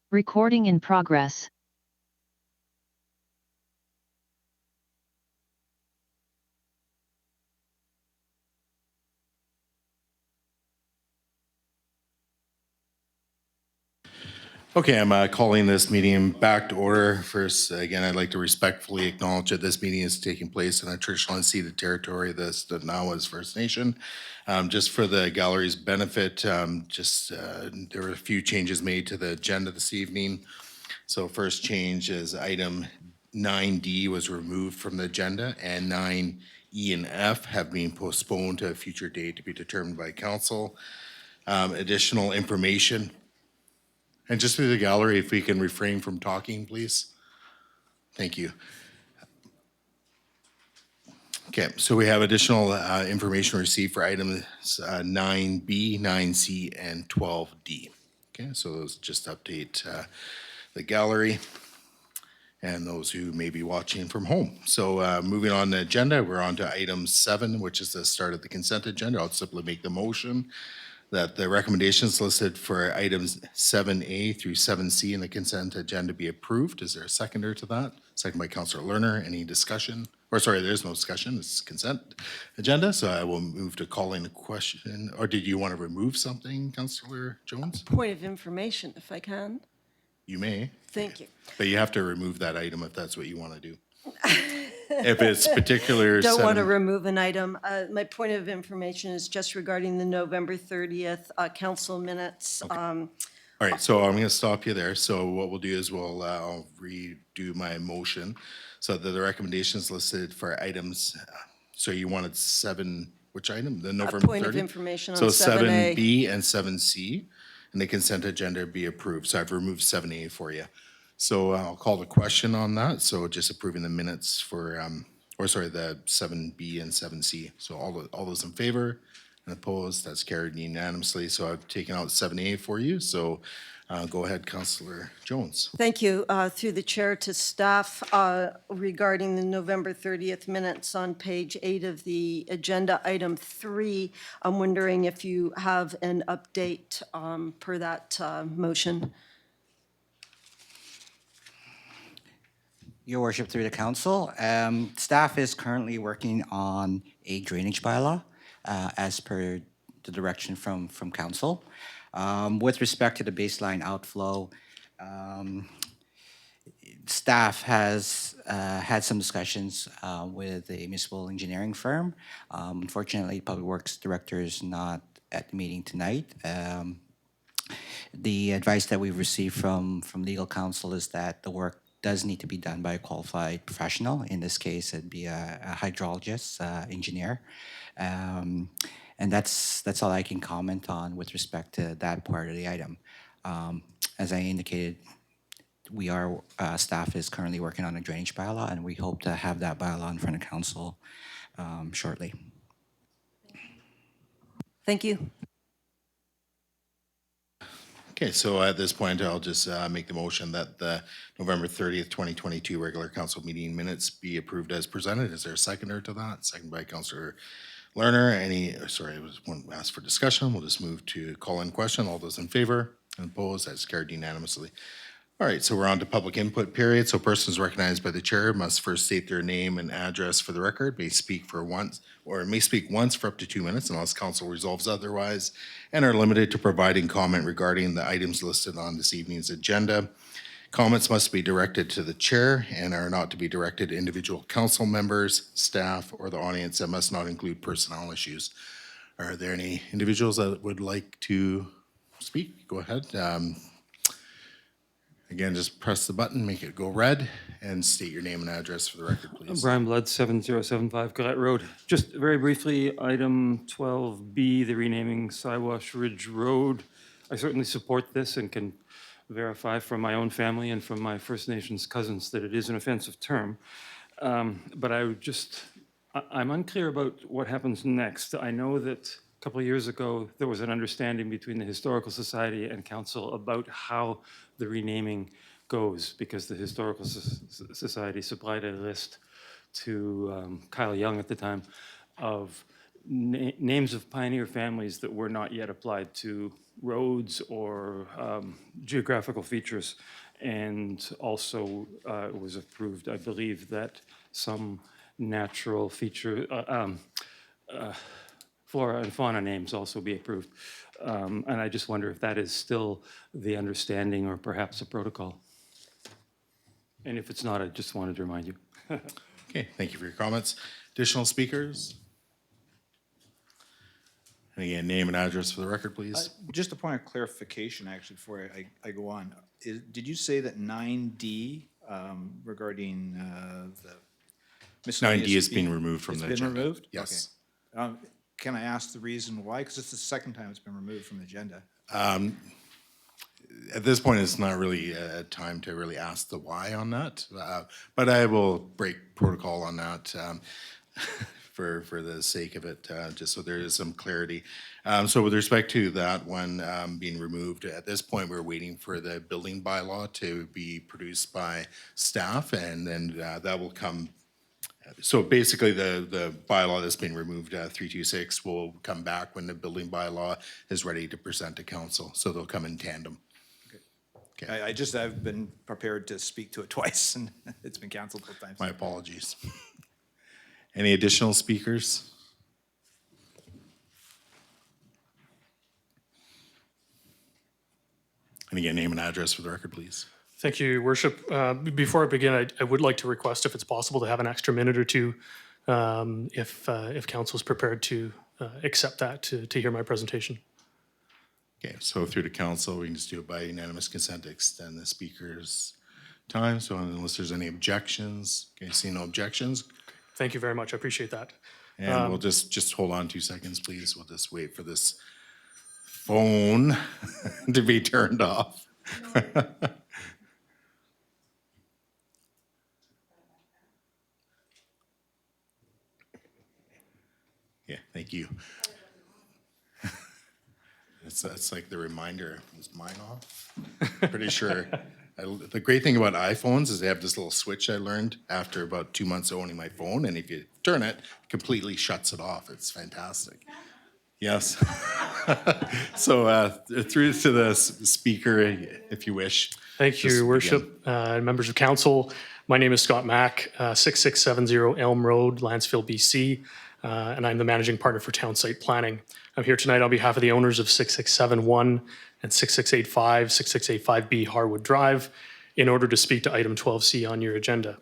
Recording in progress. Okay, I'm calling this meeting back to order. First, again, I'd like to respectfully acknowledge that this meeting is taking place in a traditional unceded territory that now is First Nation. Just for the gallery's benefit, there were a few changes made to the agenda this evening. So first change is item 9D was removed from the agenda, and 9E and F have been postponed to a future date to be determined by council. Additional information. And just through the gallery, if we can refrain from talking, please. Thank you. Okay, so we have additional information received for items 9B, 9C, and 12D. Okay, so those just update the gallery and those who may be watching from home. So moving on the agenda, we're on to item 7, which is the start of the consent agenda. I'll simply make the motion that the recommendations listed for items 7A through 7C in the consent agenda be approved. Is there a seconder to that? Second by Councillor Lerner. Any discussion? Or sorry, there's no discussion. It's consent agenda. So I will move to calling a question. Or did you want to remove something, Councillor Jones? Point of information, if I can. You may. Thank you. But you have to remove that item if that's what you want to do. If it's particular. Don't want to remove an item. My point of information is just regarding the November 30th council minutes. All right, so I'm going to stop you there. So what we'll do is I'll redo my motion so that the recommendations listed for items, so you wanted 7, which item? The November 30th? Point of information on So 7A. 7B and 7C, and the consent agenda be approved. So I've removed 7A for you. So I'll call the question on that. So just approving the minutes for, the 7B and 7C. So all those in favor and opposed, that's carried unanimously. So I've taken out 7A for you. So go ahead, Councillor Jones. Thank you. Through the chair to staff regarding the November 30th minutes on page 8 of the agenda, item 3. I'm wondering if you have an update per that motion. Your worship, through the council, staff is currently working on a drainage bylaw as per the direction from council. With respect to the baseline outflow, staff has had some discussions with a municipal engineering firm. Unfortunately, Public Works Director is not at the meeting tonight. The advice that we've received from legal counsel is that the work does need to be done by a qualified professional. In this case, it'd be a hydrologist, engineer. And that's all I can comment on with respect to that part of the item. As I indicated, staff is currently working on a drainage bylaw, and we hope to have that bylaw in front of council shortly. Thank you. Okay, so at this point, I'll just make the motion that the November 30th, 2022 regular council meeting minutes be approved as presented. Is there a seconder to that? Second by Councillor Lerner. I was one asked for discussion. We'll just move to call in question. All those in favor and opposed, that's carried unanimously. All right, so we're on to public input period. So persons recognized by the chair must first state their name and address for the record, may speak once for up to 2 minutes unless council resolves otherwise, and are limited to providing comment regarding the items listed on this evening's agenda. Comments must be directed to the chair and are not to be directed to individual council members, staff, or the audience, and must not include personnel issues. Are there any individuals that would like to speak? Go ahead. Again, just press the button, make it go red, and state your name and address for the record, please. Brian Blood, 7075 Gillette Road. Just very briefly, item 12B, the renaming Siwash Ridge Road. I certainly support this and can verify from my own family and from my First Nations cousins that it is an offensive term. But I'm unclear about what happens next. I know that a couple of years ago, there was an understanding between the Historical Society and Council about how the renaming goes, because the Historical Society supplied a list to Kyle Young at the time of names of pioneer families that were not yet applied to roads or geographical features. And also it was approved, I believe, that some natural feature, flora and fauna names also be approved. And I just wonder if that is still the understanding or perhaps a protocol. And if it's not, I just wanted to remind you. Okay, thank you for your comments. Additional speakers? And again, name and address for the record, please. Just a point of clarification, actually, before I go on. Did you say that 9D regarding the miscellaneous 9D is fee- being removed from the It's been agenda. removed? Yes. Okay. Can I ask the reason why? Because it's the second time it's been removed from the agenda. At this point, it's not really a time to really ask the why on that, but I will break protocol on that for the sake of it, just so there is some clarity. So with respect to that one being removed, at this point, we're waiting for the building bylaw to be produced by staff, and then that will come. So basically, the bylaw that's been removed, 326, will come back when the building bylaw is ready to present to council. So they'll come in tandem. I've been prepared to speak to it twice, and it's been canceled both times. My apologies. Any additional speakers? And again, name and address for the record, please. Thank you, Your Worship. Before I begin, I would like to request if it's possible to have an extra minute or two, if council is prepared to accept that to hear my presentation. Okay, so through to council, we can just do it by unanimous consent to extend the speaker's time. So unless there's any objections, okay, see no objections. Thank you very much. I appreciate that. And we'll just hold on 2 seconds, please. We'll just wait for this phone to be turned off. Yeah, thank you. It's like the reminder, was mine off? Pretty sure. The great thing about iPhones is they have this little switch I learned after about 2 months owning my phone, and if you turn it, it completely shuts it off. It's fantastic. Yes. So through to the speaker, if you wish. Thank you, Just Your Worship. Members of council, my name is Scott Mack, 6670 Elm Road, Lantzville, BC, and I'm the managing partner for Town Site Planning. I'm here tonight on behalf of the owners of 6671 and 6685, 6685B Harwood Drive in order to speak to item 12C on your agenda.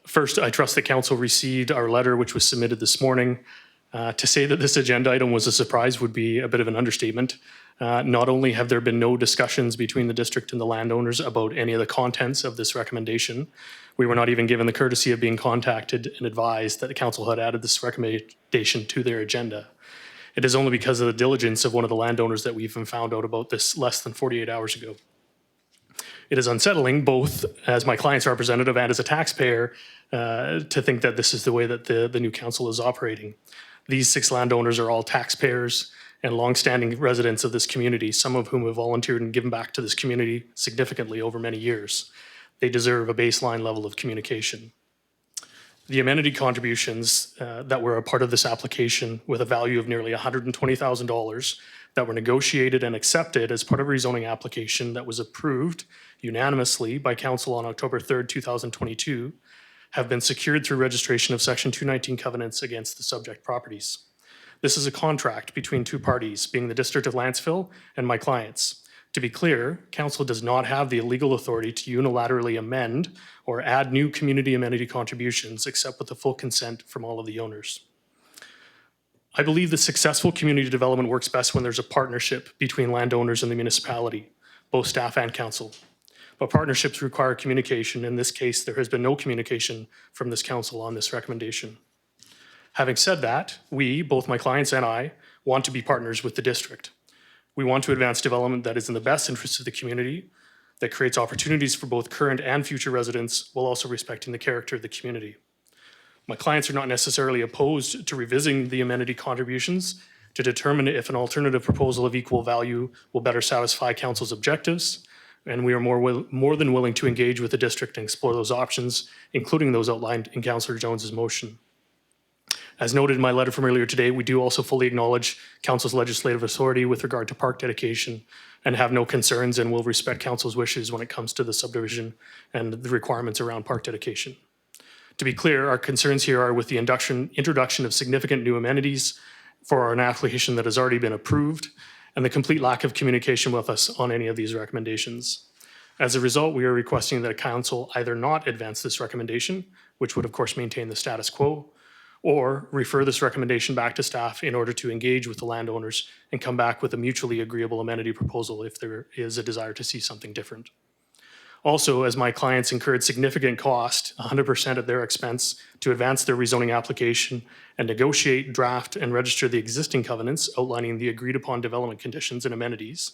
First, I trust that council received our letter, which was submitted this morning. To say that this agenda item was a surprise would be a bit of an understatement. Not only have there been no discussions between the district and the landowners about any of the contents of this recommendation, we were not even given the courtesy of being contacted and advised that the council had added this recommendation to their agenda. It is only because of the diligence of one of the landowners that we even found out about this less than 48 hours ago. It is unsettling, both as my client's representative and as a taxpayer, to think that this is the way that the new council is operating. These 6 landowners are all taxpayers and longstanding residents of this community, some of whom have volunteered and given back to this community significantly over many years. They deserve a baseline level of communication. The amenity contributions that were a part of this application with a value of nearly $120,000 that were negotiated and accepted as part of a rezoning application that was approved unanimously by council on October 3rd, 2022, have been secured through registration of Section 219 covenants against the subject properties. This is a contract between 2 parties, being the District of Lantzville and my clients. To be clear, council does not have the legal authority to unilaterally amend or add new community amenity contributions except with the full consent from all of the owners. I believe that successful community development works best when there's a partnership between landowners and the municipality, both staff and council. But partnerships require communication. In this case, there has been no communication from this council on this recommendation. Having said that, we, both my clients and I, want to be partners with the district. We want to advance development that is in the best interest of the community, that creates opportunities for both current and future residents while also respecting the character of the community. My clients are not necessarily opposed to revisiting the amenity contributions to determine if an alternative proposal of equal value will better satisfy council's objectives, and we are more than willing to engage with the district and explore those options, including those outlined in Councillor Jones's motion. As noted in my letter from earlier today, we do also fully acknowledge Council's legislative authority with regard to park dedication and have no concerns and will respect Council's wishes when it comes to the subdivision and the requirements around park dedication. To be clear, our concerns here are with the introduction of significant new amenities for an application that has already been approved and the complete lack of communication with us on any of these recommendations. As a result, we are requesting that Council either not advance this recommendation, which would of course maintain the status quo, or refer this recommendation back to staff in order to engage with the landowners and come back with a mutually agreeable amenity proposal if there is a desire to see something different. Also, as my clients incurred significant cost, 100% at their expense, to advance their rezoning application and negotiate, draft, and register the existing covenants outlining the agreed upon development conditions and amenities,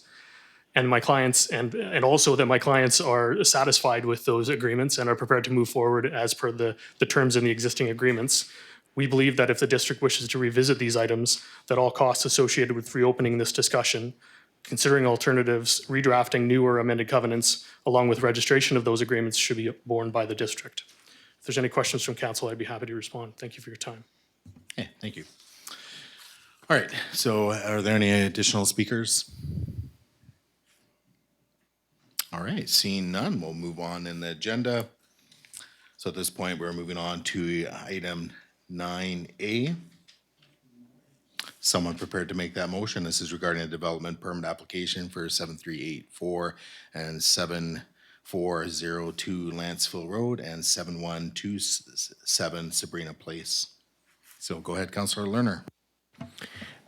and my clients, and also that my clients are satisfied with those agreements and are prepared to move forward as per the terms in the existing agreements. We believe that if the district wishes to revisit these items, that all costs associated with reopening this discussion, considering alternatives, redrafting new or amended covenants, along with registration of those agreements should be borne by the district. If there's any questions from council, I'd be happy to respond. Thank you for your time. Okay, thank you. All right, so are there any additional speakers? All right, seeing none, we'll move on in the agenda. So at this point, we're moving on to item 9A. Someone prepared to make that motion? This is regarding a development permit application for 7384 and 7402 Lantzville Road and 7127 Sabrina Place. So go ahead, Councillor Lerner.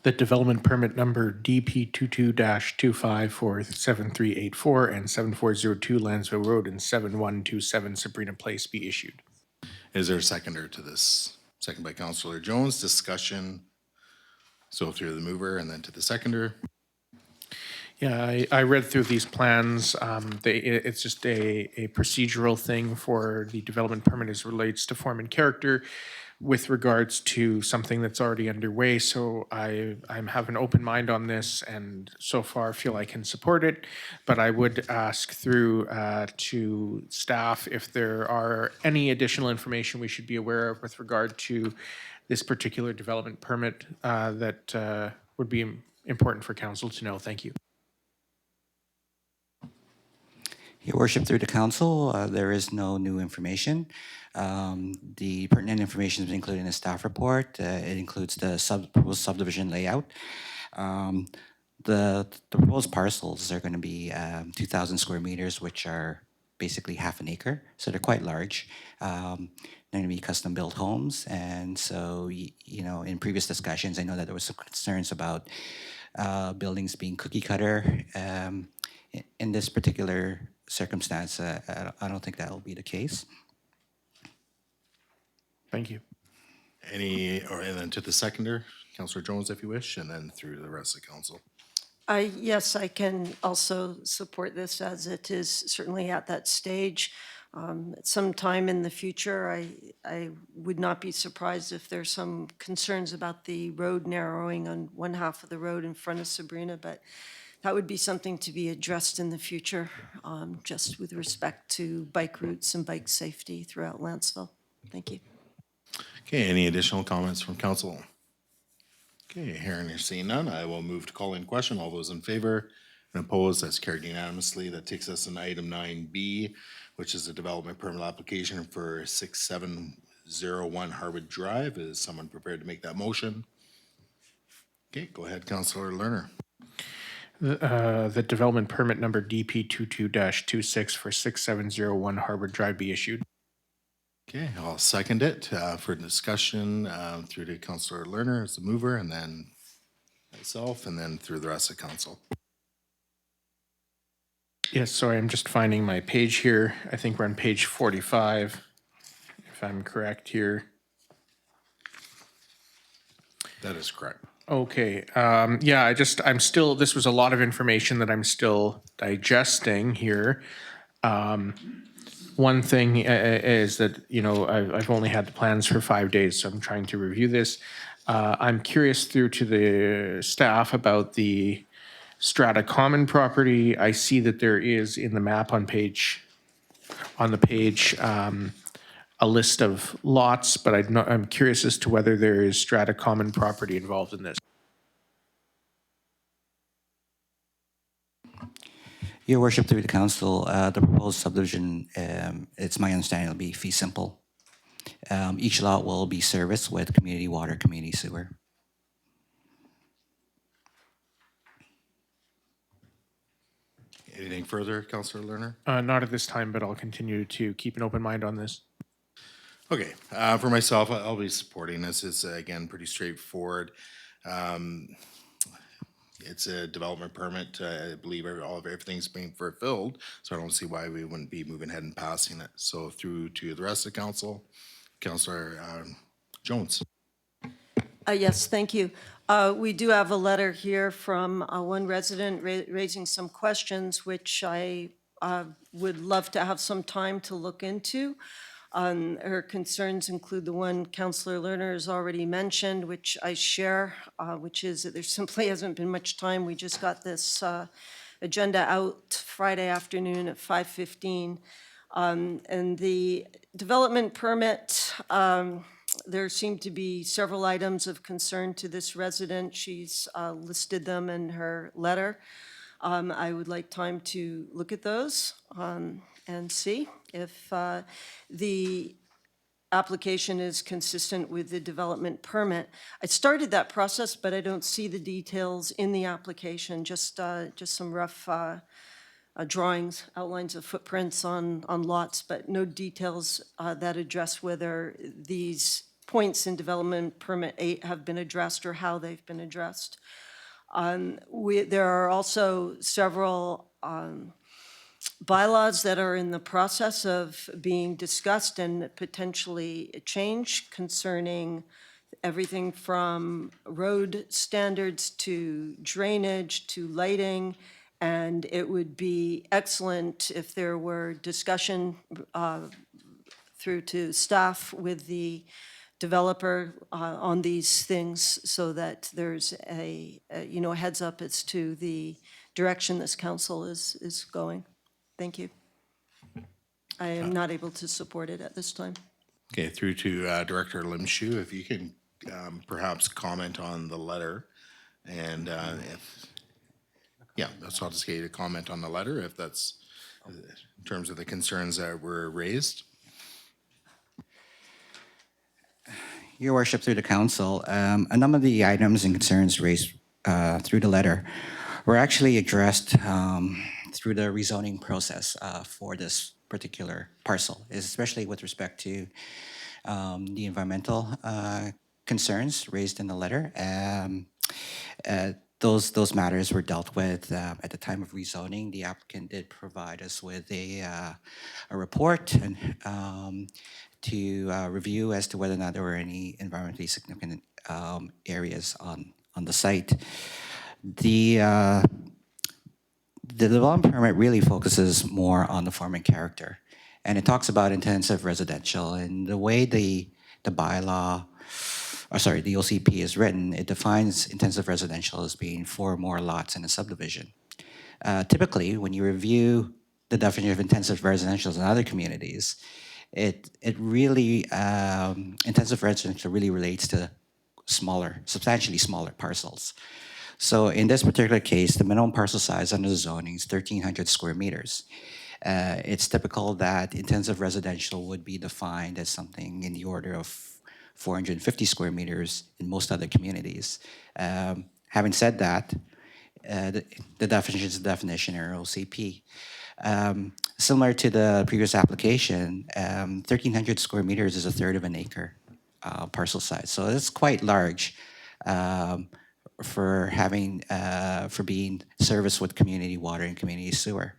The development permit number DP22-25 for 7384 and 7402 Lantzville Road and 7127 Sabrina Place be issued. Is there a seconder to this? Second by Councillor Jones. Discussion. So through the mover and then to the seconder. Yeah, I read through these plans. It's just a procedural thing for the development permit as relates to form and character with regards to something that's already underway. So I have an open mind on this and so far feel I can support it. But I would ask through to staff if there are any additional information we should be aware of with regard to this particular development permit that would be important for council to know. Thank you. Your worship, through the council, there is no new information. The pertinent information is included in the staff report. It includes the proposed subdivision layout. The proposed parcels are going to be 2,000 square meters, which are basically half an acre. So they're quite large. They're going to be custom built homes. And so, you know, in previous discussions, I know that there was some concerns about buildings being cookie cutter. In this particular circumstance, I don't think that will be the case. Thank you. And then to the seconder, Councillor Jones, if you wish, and then through the rest of the council. Yes, I can also support this as it is certainly at that stage. At some time in the future, I would not be surprised if there's some concerns about the road narrowing on one half of the road in front of Sabrina, but that would be something to be addressed in the future, just with respect to bike routes and bike safety throughout Lantzville. Thank you. Okay, any additional comments from council? Okay, hearing or seeing none, I will move to call in question. All those in favor and opposed, that's carried unanimously. That takes us to item 9B, which is a development permit application for 6701 Harwood Drive. Is someone prepared to make that motion? Okay, go ahead, Councillor Lerner. The development permit number DP22-26 for 6701 Harwood Drive be issued. Okay, I'll second it for discussion through to Councillor Lerner as the mover, and then myself, and then through the rest of council. Yes, sorry, I'm just finding my page here. I think we're on page 45, if I'm correct here. That is correct. Okay, yeah, this was a lot of information that I'm still digesting here. One thing is that, you know, I've only had the plans for 5 days, so I'm trying to review this. I'm curious through to the staff about the Strata Common property. I see that there is in the map on the page a list of lots, but I'm curious as to whether there is strata common property involved in this. Your worship, through the council, the proposed subdivision, it's my understanding it'll be fee simple. Each lot will be serviced with community water, community sewer. Anything further, Councillor Lerner? Not at this time, but I'll continue to keep an open mind on this. Okay, for myself, I'll be supporting this. It's, again, pretty straightforward. It's a development permit. I believe everything's being fulfilled, so I don't see why we wouldn't be moving ahead and passing it. So through to the rest of the council, Councillor Jones. Yes, thank you. We do have a letter here from one resident raising some questions, which I would love to have some time to look into. Her concerns include the one Councillor Lerner has already mentioned, which I share, which is that there simply hasn't been much time. We just got this agenda out Friday afternoon at 5:15. And the development permit, there seem to be several items of concern to this resident. She's listed them in her letter. I would like time to look at those and see if the application is consistent with the development permit. I started that process, but I don't see the details in the application, just some rough drawings, outlines of footprints on lots, but no details that address whether these points in development permit 8 have been addressed or how they've been addressed. There are also several bylaws that are in the process of being discussed and potentially changed concerning everything from road standards to drainage to lighting. And it would be excellent if there were discussion through to staff with the developer on these things so that there's a heads up as to the direction this council is going. Thank you. I am not able to support it at this time. Okay, through to Director Limshu, if you can perhaps comment on the letter, and so I'll just get you to comment on the letter if that's in terms of the concerns that were raised. Your worship, through the council, a number of the items and concerns raised through the letter were actually addressed through the rezoning process for this particular parcel, especially with respect to the environmental concerns raised in the letter. Those matters were dealt with at the time of rezoning. The applicant did provide us with a report and to review as to whether or not there were any environmentally significant areas on the site. The development permit really focuses more on the form and character, and it talks about intensive residential. And the way the bylaw, the OCP is written, it defines intensive residential as being 4 or more lots in a subdivision. Typically, when you review the definition of intensive residential in other communities, it really, intensive residential really relates to substantially smaller parcels. So in this particular case, the minimum parcel size under the zoning is 1,300 square meters. It's typical that intensive residential would be defined as something in the order of 450 square meters in most other communities. Having said that, the definition is the definition or OCP. Similar to the previous application, 1,300 square meters is 1/3 of an acre parcel size. So it's quite large for being serviced with community water and community sewer.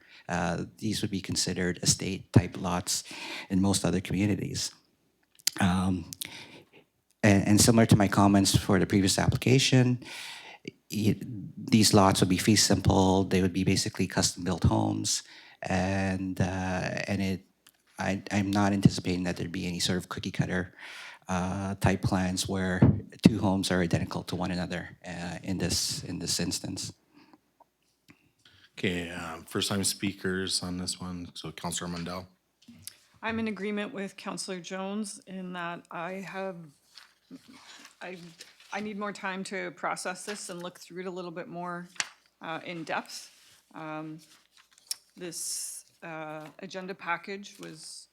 These would be considered estate type lots in most other communities. And similar to my comments for the previous application, these lots would be fee simple. They would be basically custom built homes, and I'm not anticipating that there'd be any sort of cookie cutter type plans where 2 homes are identical to one another in this instance. Okay, first time speakers on this one. So Councillor Mundell. I'm in agreement with Counselor Jones in that I need more time to process this and look through it a little bit more in depth. This agenda package was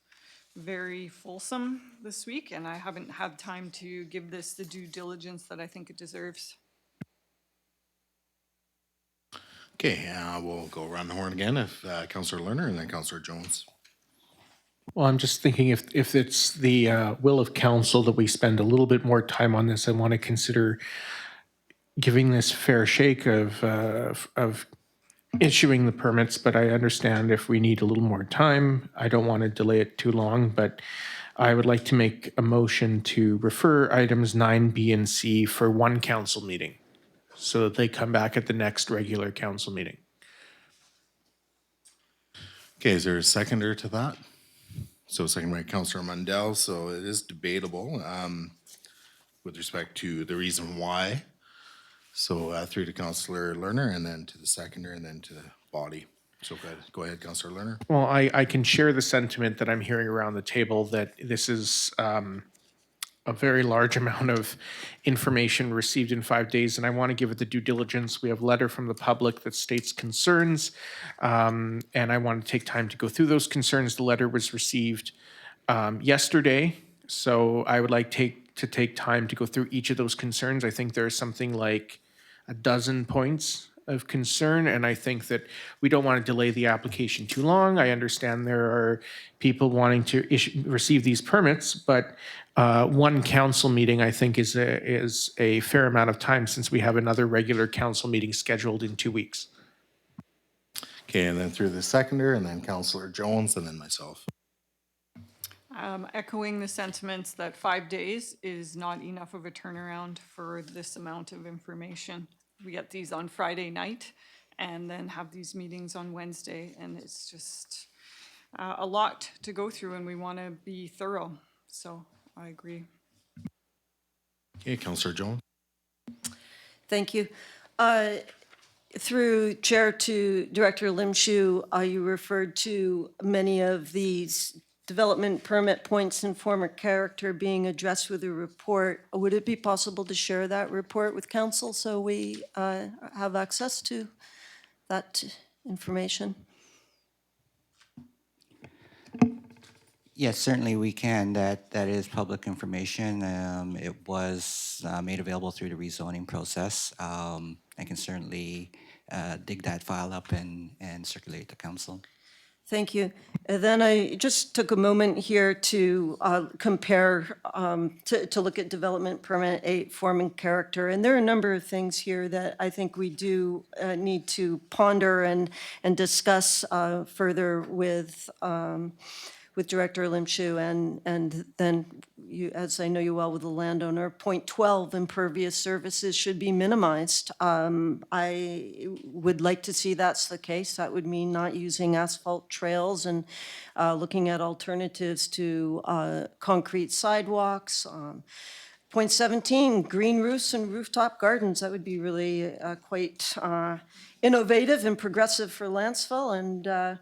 very fulsome this week, and I haven't had time to give this the due diligence that I think it deserves. Okay, we'll go around the horn again, if Counselor Lerner and then Counselor Jones. Well, I'm just thinking if it's the will of council that we spend a little bit more time on this, I want to consider giving this fair shake of issuing the permits, but I understand if we need a little more time, I don't want to delay it too long, but I would like to make a motion to refer items 9B and C for one council meeting so that they come back at the next regular council meeting. Okay, is there a seconder to that? So second by Counselor Mundell, so it is debatable with respect to the reason why. So through to Counselor Lerner and then to the seconder and then to the body. So go ahead, Counselor Lerner. Well, I can share the sentiment that I'm hearing around the table that this is a very large amount of information received in 5 days, and I want to give it the due diligence. We have a letter from the public that states concerns, and I want to take time to go through those concerns. The letter was received yesterday, so I would like to take time to go through each of those concerns. I think there's something like a dozen points of concern, and I think that we don't want to delay the application too long. I understand there are people wanting to receive these permits, but one council meeting, I think, is a fair amount of time since we have another regular council meeting scheduled in 2 weeks. Okay, and then through the seconder and then Counselor Jones and then myself. Echoing the sentiments that 5 days is not enough of a turnaround for this amount of information. We get these on Friday night and then have these meetings on Wednesday, and it's just a lot to go through, and we want to be thorough. So I agree. Okay, Counselor Jones. Thank you. Through Chair to Director Limshu, you referred to many of these development permit points and former character being addressed with a report. Would it be possible to share that report with council so we have access to that information? Yes, certainly we can. That is public information. It was made available through the rezoning process. I can certainly dig that file up and circulate it to council. Thank you. And then I just took a moment here to compare, to look at development permit 8 form and character. And there are a number of things here that I think we do need to ponder and discuss further with Director Limshu and then you, as I know you well with the landowner. Point 12, impervious surfaces should be minimized. I would like to see that's the case. That would mean not using asphalt trails and looking at alternatives to concrete sidewalks. Point 17, green roofs and rooftop gardens. That would be really quite innovative and progressive for Lantzville. And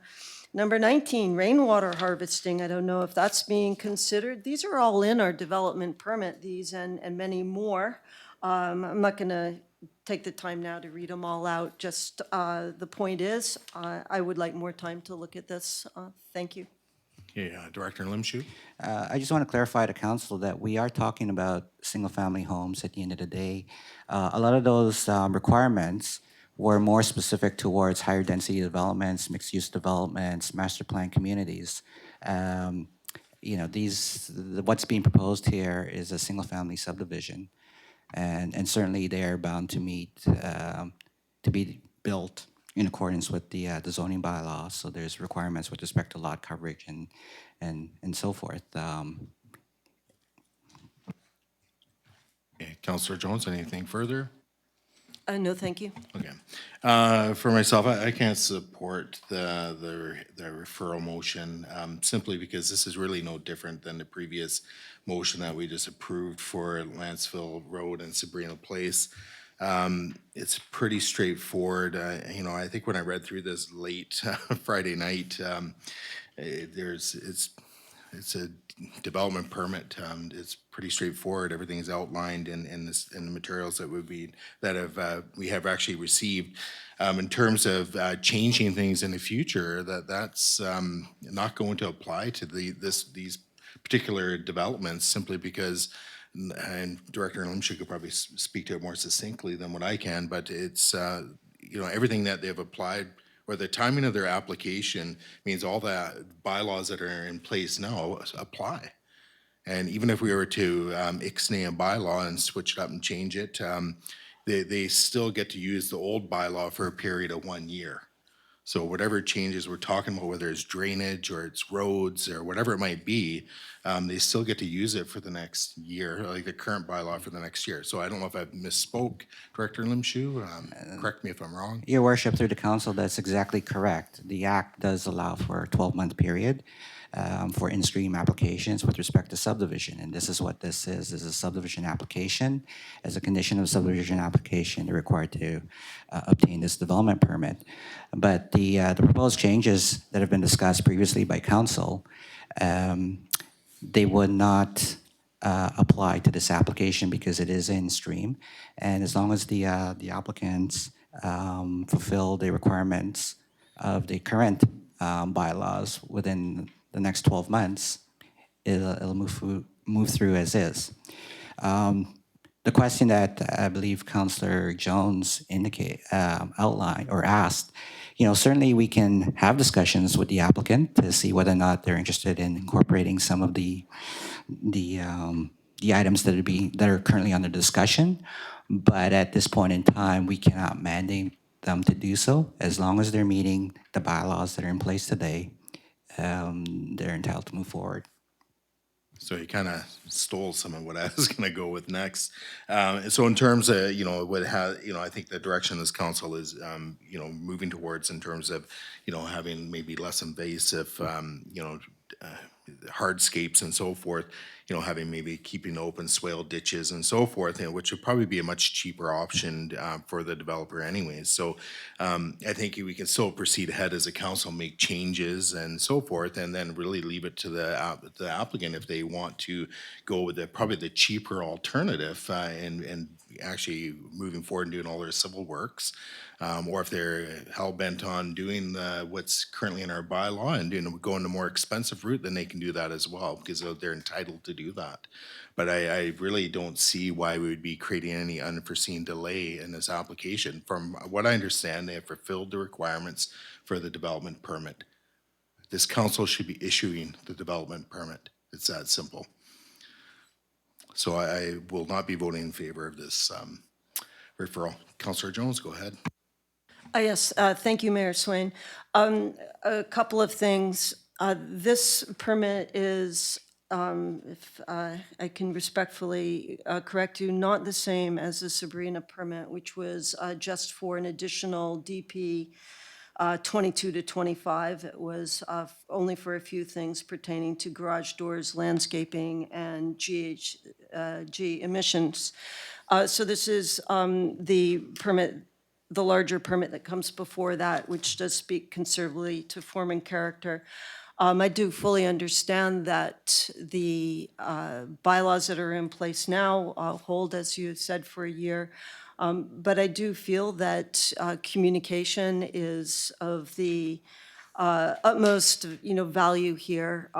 number 19, rainwater harvesting. I don't know if that's being considered. These are all in our development permit, these and many more. I'm not going to take the time now to read them all out. Just the point is, I would like more time to look at this. Thank you. Okay, Director Limshu. I just want to clarify to council that we are talking about single-family homes at the end of the day. A lot of those requirements were more specific towards higher density developments, mixed-use developments, master plan communities. You know, what's being proposed here is a single-family subdivision, and certainly they are bound to meet to be built in accordance with the zoning bylaws. So there's requirements with respect to lot coverage and so forth. Okay, Counselor Jones, anything further? No, thank you. Okay. For myself, I can't support the referral motion simply because this is really no different than the previous motion that we just approved for Lantzville Road and Sabrina Place. It's pretty straightforward. You know, I think when I read through this late Friday night, it's it's a development permit. It's pretty straightforward. Everything is outlined in this, in the materials that we have actually received. In terms of changing things in the future, that's not going to apply to these particular developments simply because, and Director Limshu could probably speak to it more succinctly than what I can, but it's, everything that they've applied or the timing of their application means all the bylaws that are in place now apply. And even if we were to ixnay a bylaw and switch it up and change it, they still get to use the old bylaw for a period of 1 year. So whatever changes we're talking about, whether it's drainage or it's roads or whatever it might be, they still get to use it for the next year, like the current bylaw for the next year. So I don't know if I misspoke, Director Limshu. Correct me if I'm wrong. Your worship, through the council, that's exactly correct. The act does allow for a 12-month period for in-stream applications with respect to subdivision, and this is what this is. This is a subdivision application. As a condition of subdivision application, they're required to obtain this development permit. But the proposed changes that have been discussed previously by council, they would not apply to this application because it is in stream. And as long as the applicants fulfill the requirements of the current bylaws within the next 12 months, it'll move through as is. The question that I believe Councillor Jones outlined or asked, certainly we can have discussions with the applicant to see whether or not they're interested in incorporating some of the items that are currently under discussion. But at this point in time, we cannot mandate them to do so. As long as they're meeting the bylaws that are in place today, they're entitled to move forward. So you kind of stole some of what I was going to go with next. So in terms of, I think the direction this council is, moving towards in terms of, having maybe less invasive, hardscapes and so forth, having maybe keeping open swale ditches and so forth, which would probably be a much cheaper option for the developer anyways. So I think we can still proceed ahead as a council, make changes and so forth, and then really leave it to the applicant if they want to go with probably the cheaper alternative and actually moving forward and doing all their civil works. Or if they're hell-bent on doing what's currently in our bylaw and going the more expensive route, then they can do that as well, because they're entitled to do that. But I really don't see why we would be creating any unforeseen delay in this application. From what I understand, they have fulfilled the requirements for the development permit. This council should be issuing the development permit. It's that simple. So I will not be voting in favor of this referral. Councillor Jones, go ahead. Yes, thank you, Mayor Swain. A couple of things. This permit is, if I can respectfully correct you, not the same as the Sabrina permit, which was just for an additional DP 22 to 25. It was only for a few things pertaining to garage doors, landscaping, and GHG emissions. So this is the permit, the larger permit that comes before that, which does speak considerably to form and character. I do fully understand that the bylaws that are in place now hold, as you said, for a year. But I do feel that communication is of the utmost, value here,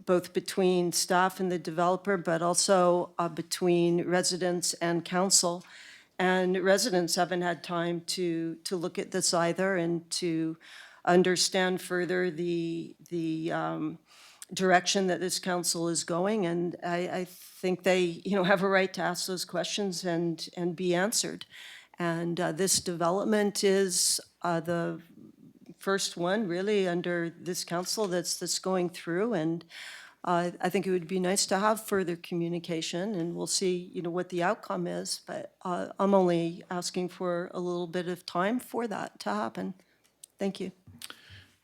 both between staff and the developer, but also between residents and council. And residents haven't had time to look at this either and to understand further the direction that this council is going. And I think they, have a right to ask those questions and be answered. And this development is the first one really under this council that's going through. And I think it would be nice to have further communication, and we'll see, what the outcome is. But I'm only asking for a little bit of time for that to happen. Thank you.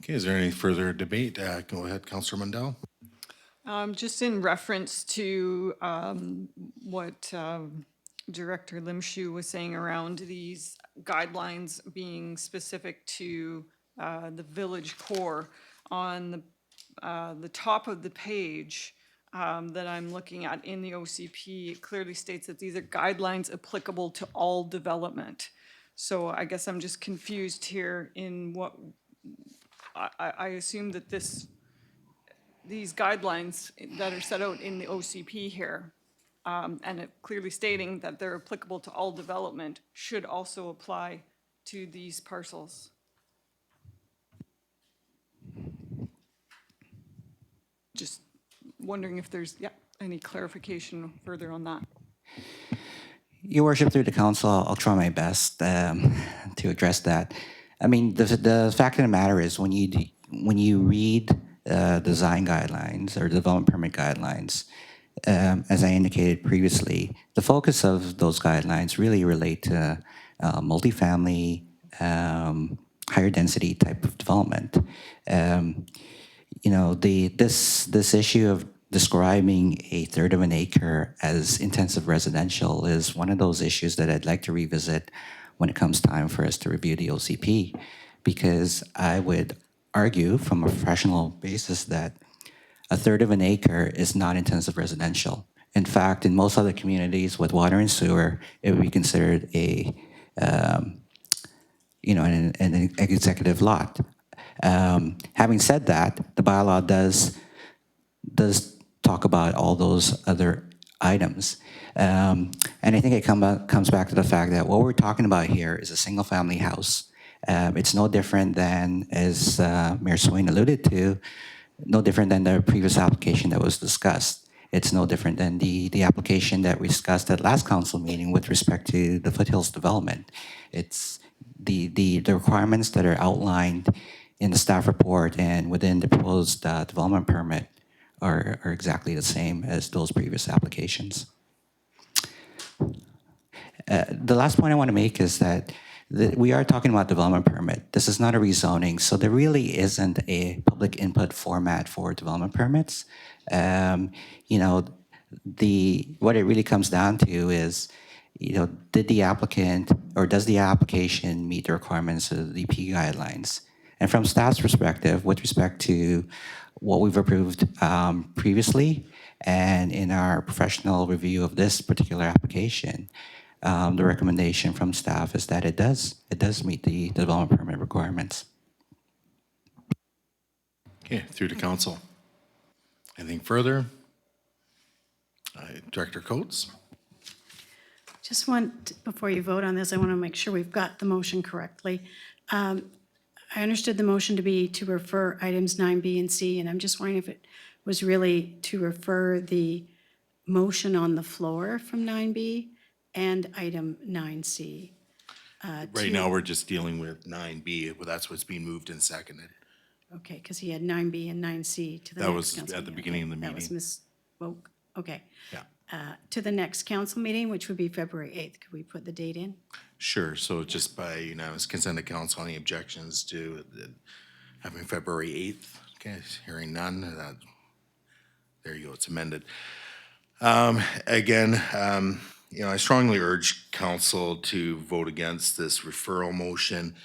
Okay, is there any further debate? Go ahead, Councillor Mundell. Just in reference to what Director Limshu was saying around these guidelines being specific to the village core, on the the top of the page that I'm looking at in the OCP, it clearly states that these are guidelines applicable to all development. So I guess I'm just confused here in what, I assume that these guidelines that are set out in the OCP here, and it clearly stating that they're applicable to all development, should also apply to these parcels. Just wondering if there's, any clarification further on that. Your worship, through the council, I'll try my best to address that. I mean, the fact of the matter is, when you read design guidelines or development permit guidelines, as I indicated previously, the focus of those guidelines really relate to multifamily, higher density type of development. You know, this issue of describing a third of an acre as intensive residential is one of those issues that I'd like to revisit when it comes time for us to review the OCP, because I would argue from a professional basis that a third of an acre is not intensive residential. In fact, in most other communities with water and sewer, it would be considered an executive lot. Having said that, the bylaw does talk about all those other items. And I think it comes back to the fact that what we're talking about here is a single-family house. It's no different than, as Mayor Swain alluded to, no different than the previous application that was discussed. It's no different than the application that we discussed at last council meeting with respect to the Foothills development. It's the requirements that are outlined in the staff report and within the proposed development permit are exactly the same as those previous applications. The last point I want to make is that we are talking about development permit. This is not a rezoning, so there really isn't a public input format for development permits. You know, what it really comes down to is, you know, did the applicant or does the application meet the requirements of the DP guidelines? And from staff's perspective, with respect to what we've approved previously and in our professional review of this particular application, the recommendation from staff is that it does meet the development permit requirements. Okay, through to council. Anything further? Director Coates? Just before you vote on this, I want to make sure we've got the motion correctly. I understood the motion to be to refer items 9B and C, and I'm just wondering if it was really to refer the motion on the floor from 9B and item 9C. Right now, we're just dealing with 9B, but that's what's being moved and seconded. Okay, because he had 9B and 9C to the That next was council at the meeting. beginning of the That was meeting. misspoke. Okay. Yeah. To the next council meeting, which would be February 8th. Could we put the date in? Sure, so just by unanimous consent of council, any objections to having February 8th? Okay, hearing none, there you go, it's amended. Again, you know, I strongly urge council to vote against this referral motion.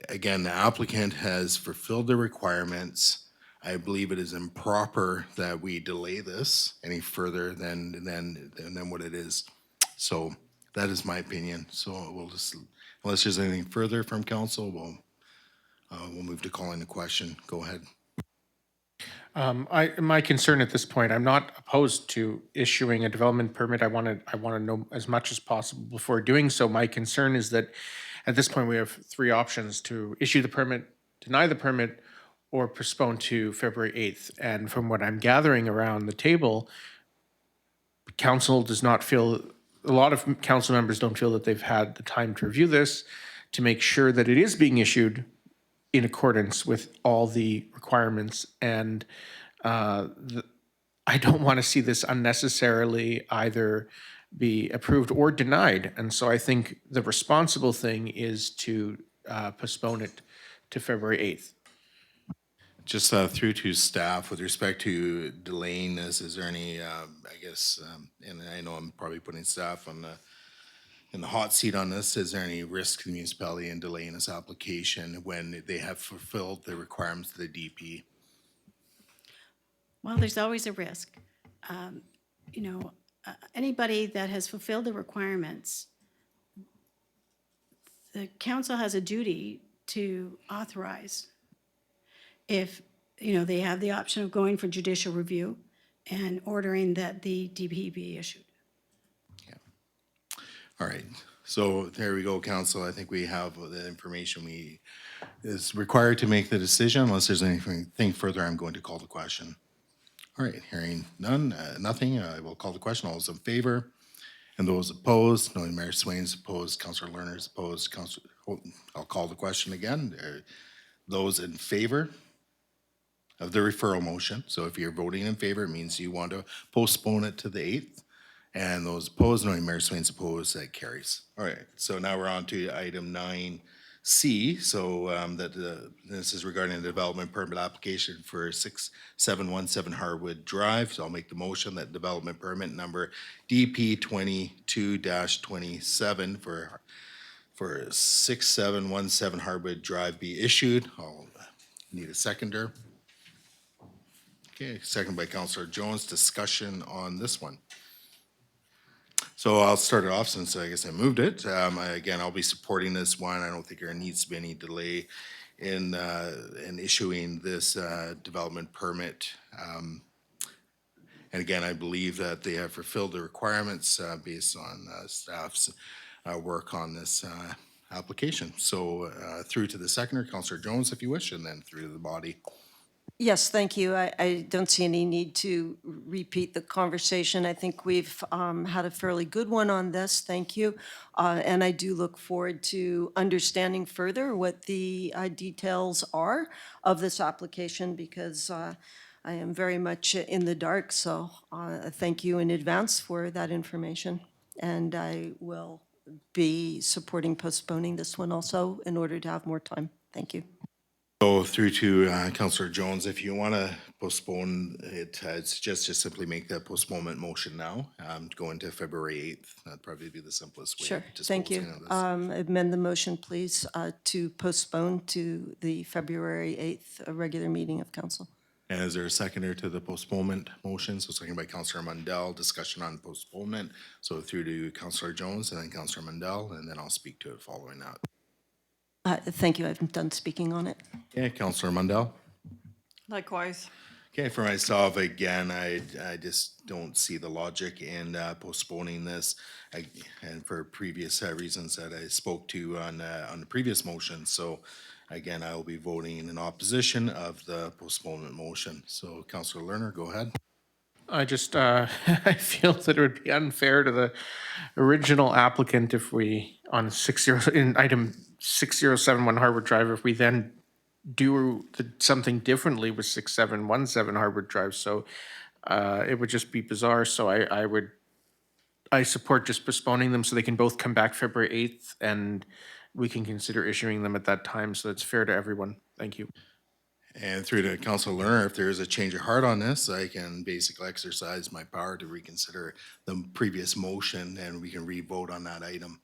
Again, the applicant has fulfilled the requirements. I believe it is improper that we delay this any further than what it is. So that is my opinion. So we'll just, unless there's anything further from council, we'll move to calling the question. Go ahead. My concern at this point, I'm not opposed to issuing a development permit. I want to know as much as possible before doing so. My concern is that at this point, we have three options: to issue the permit, deny the permit, or postpone to February 8th. And from what I'm gathering around the table, council does not feel, a lot of council members don't feel that they've had the time to review this to make sure that it is being issued in accordance with all the requirements. And I don't want to see this unnecessarily either be approved or denied. And so I think the responsible thing is to postpone it to February 8th. Just through to staff, with respect to delaying this, is there any, I guess, and I know I'm probably putting staff on in the hot seat on this, is there any risk to the municipality in delaying this application when they have fulfilled the requirements of the DP? Well, there's always a risk. Anybody that has fulfilled the requirements, the council has a duty to authorize if, they have the option of going for judicial review and ordering that the DP be issued. All right, so there we go, council. I think we have the information we is required to make the decision. Unless there's anything further, I'm going to call the question. All right, hearing none, nothing, I will call the question. All those in favor? And those opposed? Knowing Mayor Swain's opposed, Councillor Lerner's opposed, I'll call the question again. Those in favor of the referral motion, so if you're voting in favor, it means you want to postpone it to the 8th. And those opposed, knowing Mayor Swain's opposed, that carries. All right, so now we're on to item 9C. So this is regarding the development permit application for 6717 Harwood Drive. So I'll make the motion that development permit number DP 22-27 for 6717 Harwood Drive be issued. I'll need a seconder. Okay, second by Councillor Jones. Discussion on this one. So I'll start it off since I guess I moved it. Again, I'll be supporting this one. I don't think there needs to be any delay in issuing this development permit. And again, I believe that they have fulfilled the requirements based on staff's work on this application. So through to the seconder, Councillor Jones, if you wish, and then through to the body. Yes, thank you. I don't see any need to repeat the conversation. I think we've had a fairly good one on this. Thank you. And I do look forward to understanding further what the details are of this application because I am very much in the dark. So thank you in advance for that information. And I will be supporting postponing this one also in order to have more time. Thank you. So through to Councillor Jones, if you want to postpone it, I'd suggest just simply make that postponement motion now, go into February 8th. That'd probably be the simplest way. Sure, of thank you. disposing of this. Amend the motion, please, to postpone to the February 8th regular meeting of council. And is there a seconder to the postponement motion? So second by Councillor Mundell, discussion on postponement. So through to Councillor Jones and then Councillor Mundell, and then I'll speak to it following that. Thank you, I've done speaking on it. Okay, Councillor Mundell. Likewise. Okay, for myself, again, I just don't see the logic in postponing this. And for previous reasons that I spoke to on the previous motion. So again, I will be voting in opposition of the postponement motion. So Councillor Lerner, go ahead. I just, I feel that it would be unfair to the original applicant if we, on in item 6071 Harwood Drive, if we then do something differently with 6717 Harwood Drive. So it would just be bizarre. So I support just postponing them so they can both come back February 8th and we can consider issuing them at that time. So it's fair to everyone. Thank you. And through to Councillor Lerner, if there is a change of heart on this, I can basically exercise my power to reconsider the previous motion and we can re-vote on that item.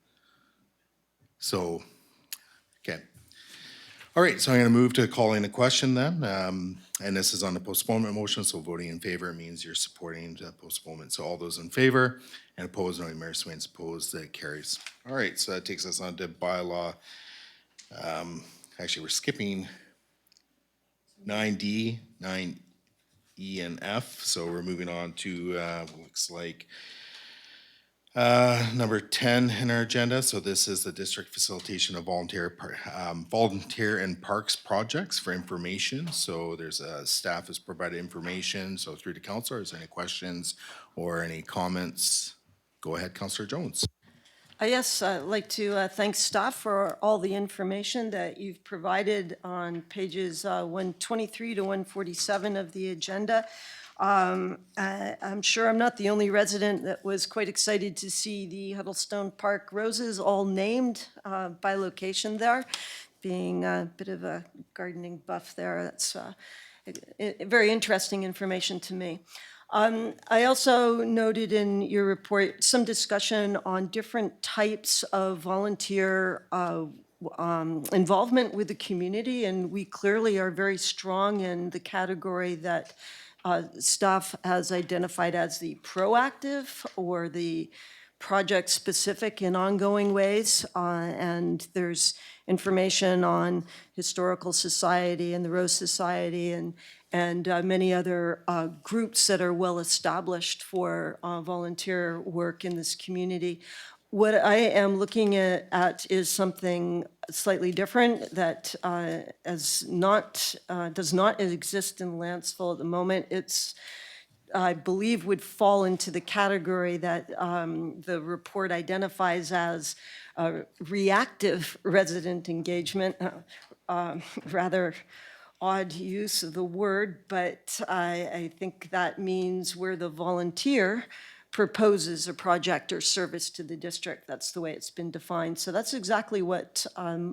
So, okay. All right, so I'm going to move to calling the question then. And this is on the postponement motion, so voting in favor means you're supporting the postponement. So all those in favor and opposed, knowing Mayor Swain's opposed, that carries. All right, so that takes us on to bylaw. Actually, we're skipping 9D, 9E, and F. So we're moving on to, looks like, number 10 in our agenda. So this is the district facilitation of volunteer and parks projects for information. So there's staff has provided information. So through to councilor, is there any questions or any comments? Go ahead, Councillor Jones. Yes, I'd like to thank staff for all the information that you've provided on pages 123 to 147 of the agenda. I'm sure I'm not the only resident that was quite excited to see the Huddlestone Park roses all named by location there. Being a bit of a gardening buff there, that's very interesting information to me. I also noted in your report some discussion on different types of volunteer involvement with the community, and we clearly are very strong in the category that staff has identified as the proactive or the project-specific in ongoing ways. And there's information on Historical Society and the Rose Society and many other groups that are well-established for volunteer work in this community. What I am looking at is something slightly different that does not exist in Lantzville at the moment. It's, I believe, would fall into the category that the report identifies as reactive resident engagement. Rather odd use of the word, but I think that means where the volunteer proposes a project or service to the district. That's the way it's been defined. So that's exactly what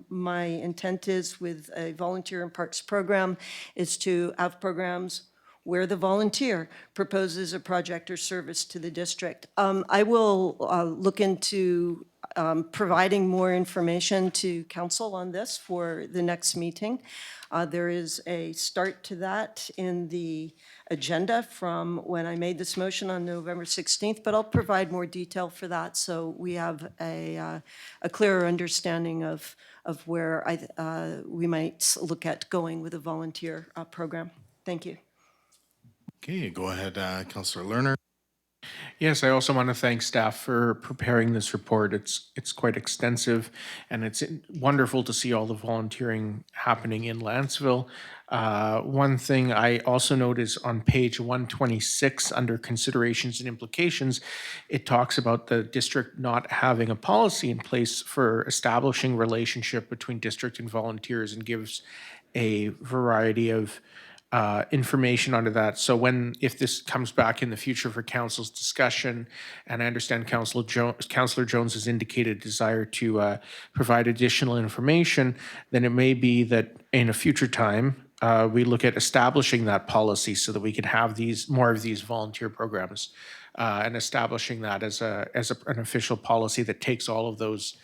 my intent is with a volunteer in parks program, is to have programs where the volunteer proposes a project or service to the district. I will look into providing more information to council on this for the next meeting. There is a start to that in the agenda from when I made this motion on November 16th, but I'll provide more detail for that so we have a clearer understanding of where we might look at going with a volunteer program. Thank you. Okay, go ahead, Councillor Lerner. Yes, I also want to thank staff for preparing this report. It's quite extensive, and it's wonderful to see all the volunteering happening in Lantzville. One thing I also note is on page 126, under considerations and implications, it talks about the district not having a policy in place for establishing relationship between district and volunteers, and gives a variety of information onto that. So if this comes back in the future for council's discussion, and I understand Councillor Jones has indicated desire to provide additional information, then it may be that in a future time, we look at establishing that policy so that we can have more of these volunteer programs, and establishing that as an official policy that takes all of those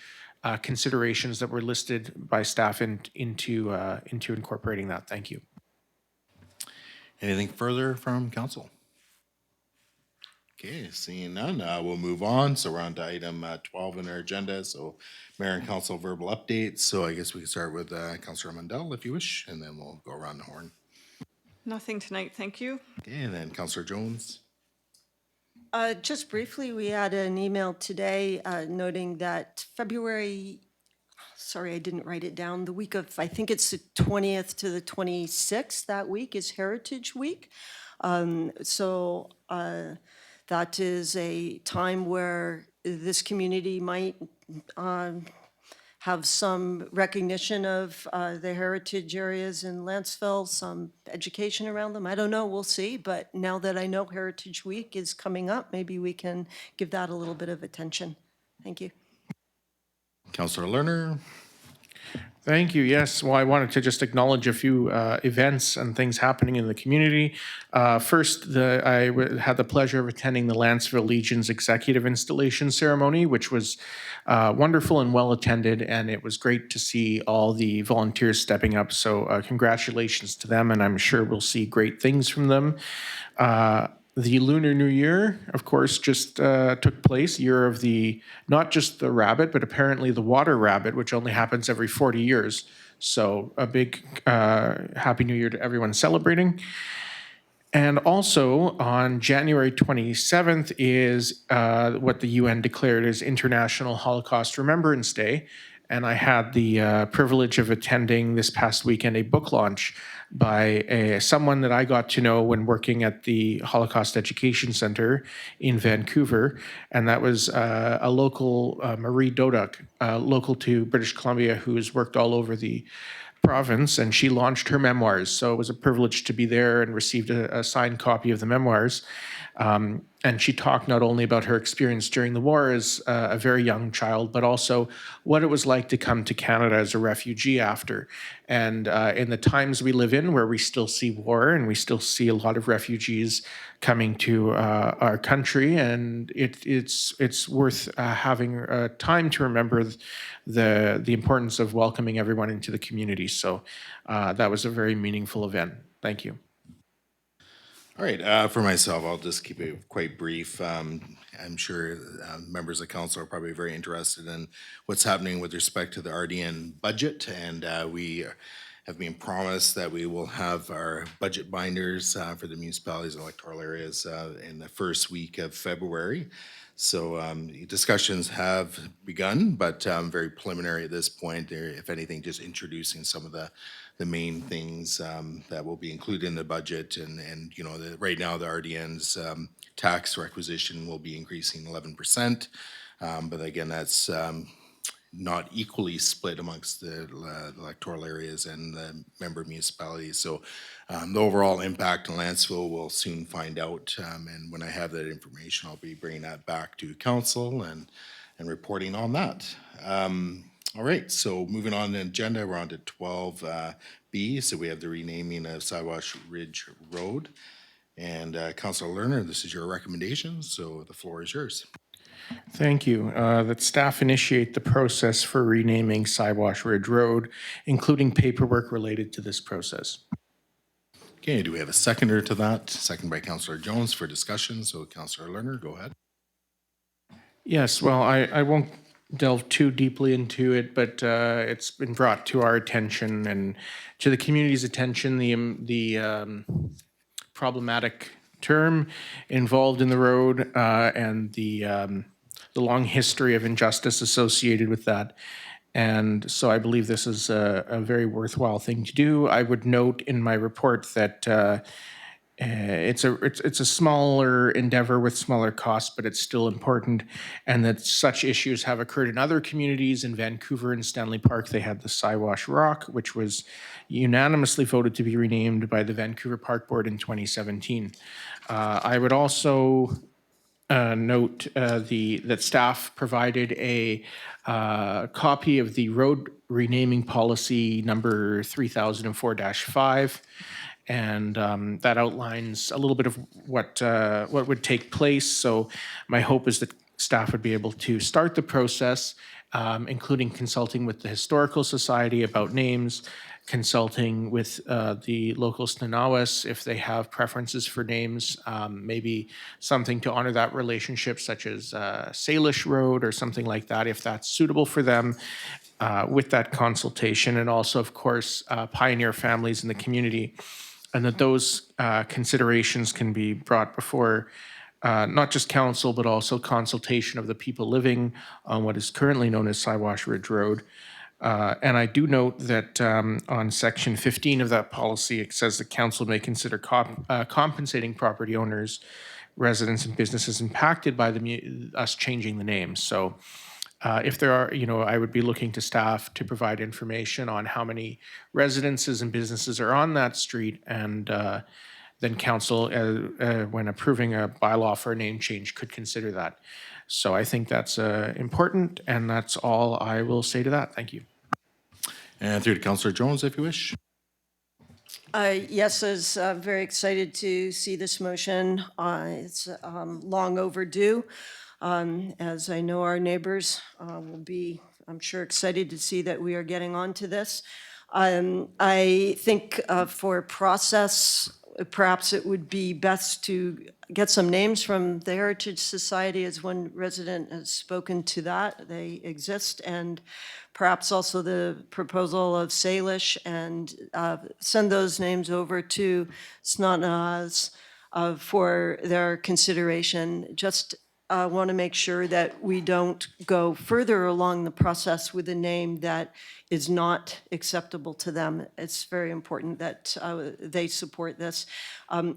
considerations that were listed by staff into incorporating that. Thank you. Anything further from council? Okay, seeing none, we'll move on. So we're on to item 12 in our agenda. So mayor and council verbal updates. So I guess we can start with Councillor Mundell if you wish, and then we'll go around the horn. Nothing tonight, thank you. Okay, and then Councillor Jones. Just briefly, we had an email today noting that sorry, I didn't write it down, the week of, I think it's the 20th to the 26th, that week is Heritage Week. So that is a time where this community might have some recognition of the heritage areas in Lantzville, some education around them. I don't know, we'll see. But now that I know Heritage Week is coming up, maybe we can give that a little bit of attention. Thank you. Councillor Lerner. Thank you. Yes. Well, I wanted to just acknowledge a few events and things happening in the community. First, I had the pleasure of attending the Lantzville Legion's executive installation ceremony, which was wonderful and well attended, and it was great to see all the volunteers stepping up. So congratulations to them, and I'm sure we'll see great things from them. The Lunar New Year, of course, just took place, year of not just the rabbit, but apparently the water rabbit, which only happens every 40 years. So a big Happy New Year to everyone celebrating. And also on January 27th is what the UN declared as International Holocaust Remembrance Day. And I had the privilege of attending this past weekend a book launch by someone that I got to know when working at the Holocaust Education Center in Vancouver. And that was a local, Marie Doduk, local to British Columbia, who has worked all over the province, and she launched her memoirs. So it was a privilege to be there and received a signed copy of the memoirs. And she talked not only about her experience during the war as a very young child, but also what it was like to come to Canada as a refugee after. And in the times we live in, where we still see war and we still see a lot of refugees coming to our country, and it's worth having time to remember the importance of welcoming everyone into the community. So that was a very meaningful event. Thank you. All right, for myself, I'll just keep it quite brief. I'm sure members of council are probably very interested in what's happening with respect to the RDN budget, and we have been promised that we will have our budget binders for the municipalities and electoral areas in the first week of February. So discussions have begun, but very preliminary at this point. They're, if anything, just introducing some of the main things that will be included in the budget. And you know, right now the RDN's tax requisition will be increasing 11%. But again, that's not equally split amongst the electoral areas and the member municipalities. So the overall impact on Lantzville we'll soon find out. And when I have that information, I'll be bringing that back to council and reporting on that. All right, so moving on the agenda, we're on to 12B. So we have the renaming of Siwash Ridge Road. And Councilor Lerner, this is your recommendation, so the floor is yours. Thank you. That staff initiate the process for renaming Siwash Ridge Road, including paperwork related to this process. Okay, do we have a seconder to that? Second by Councilor Jones for discussion. So Councilor Lerner, go ahead. Yes, well, I won't delve too deeply into it, but it's been brought to our attention and to the community's attention, the problematic term involved in the road and the long history of injustice associated with that. And so I believe this is a very worthwhile thing to do. I would note in my report that it's a smaller endeavor with smaller costs, but it's still important, and that such issues have occurred in other communities. In Vancouver and Stanley Park, they had the Siwash Rock, which was unanimously voted to be renamed by the Vancouver Park Board in 2017. I would also note that staff provided a copy of the road renaming policy number 3004-5. And that outlines a little bit of what would take place. So my hope is that staff would be able to start the process, including consulting with the Historical Society about names, consulting with the local Stanawas if they have preferences for names, maybe something to honor that relationship, such as Salish Road or something like that, if that's suitable for them. With that consultation, and also, of course, pioneer families in the community, and that those considerations can be brought before not just council, but also consultation of the people living on what is currently known as Siwash Ridge Road. And I do note that on section 15 of that policy, it says the council may consider compensating property owners, residents, and businesses impacted by us changing the name. So if there are, I would be looking to staff to provide information on how many residences and businesses are on that street, and then council, when approving a bylaw for a name change, could consider that. So I think that's important, and that's all I will say to that. Thank you. And through to Councilor Jones, if you wish. Yes, I was very excited to see this motion. It's long overdue. As I know our neighbors will be, I'm sure, excited to see that we are getting onto this. I think for process, perhaps it would be best to get some names from the Heritage Society, as one resident has spoken to that. They exist, and perhaps also the proposal of Salish, and send those names over to Snotnas for their consideration. Just want to make sure that we don't go further along the process with a name that is not acceptable to them. It's very important that they support this.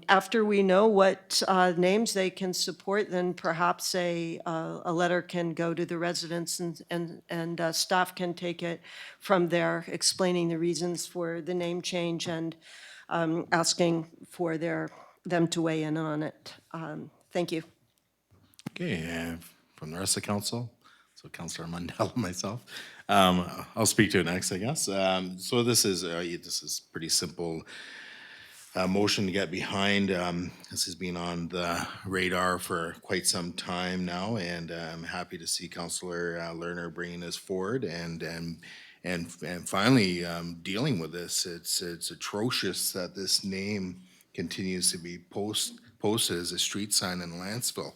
After we know what names they can support, then perhaps a letter can go to the residents, and staff can take it from there, explaining the reasons for the name change and asking for them to weigh in on it. Thank you. Okay, and from the rest of council, so Councilor Mundell and myself, I'll speak to it next, I guess. So this is pretty simple motion to get behind. This has been on the radar for quite some time now, and I'm happy to see Councilor Lerner bringing this forward and finally dealing with this. It's atrocious that this name continues to be posted as a street sign in Lantzville.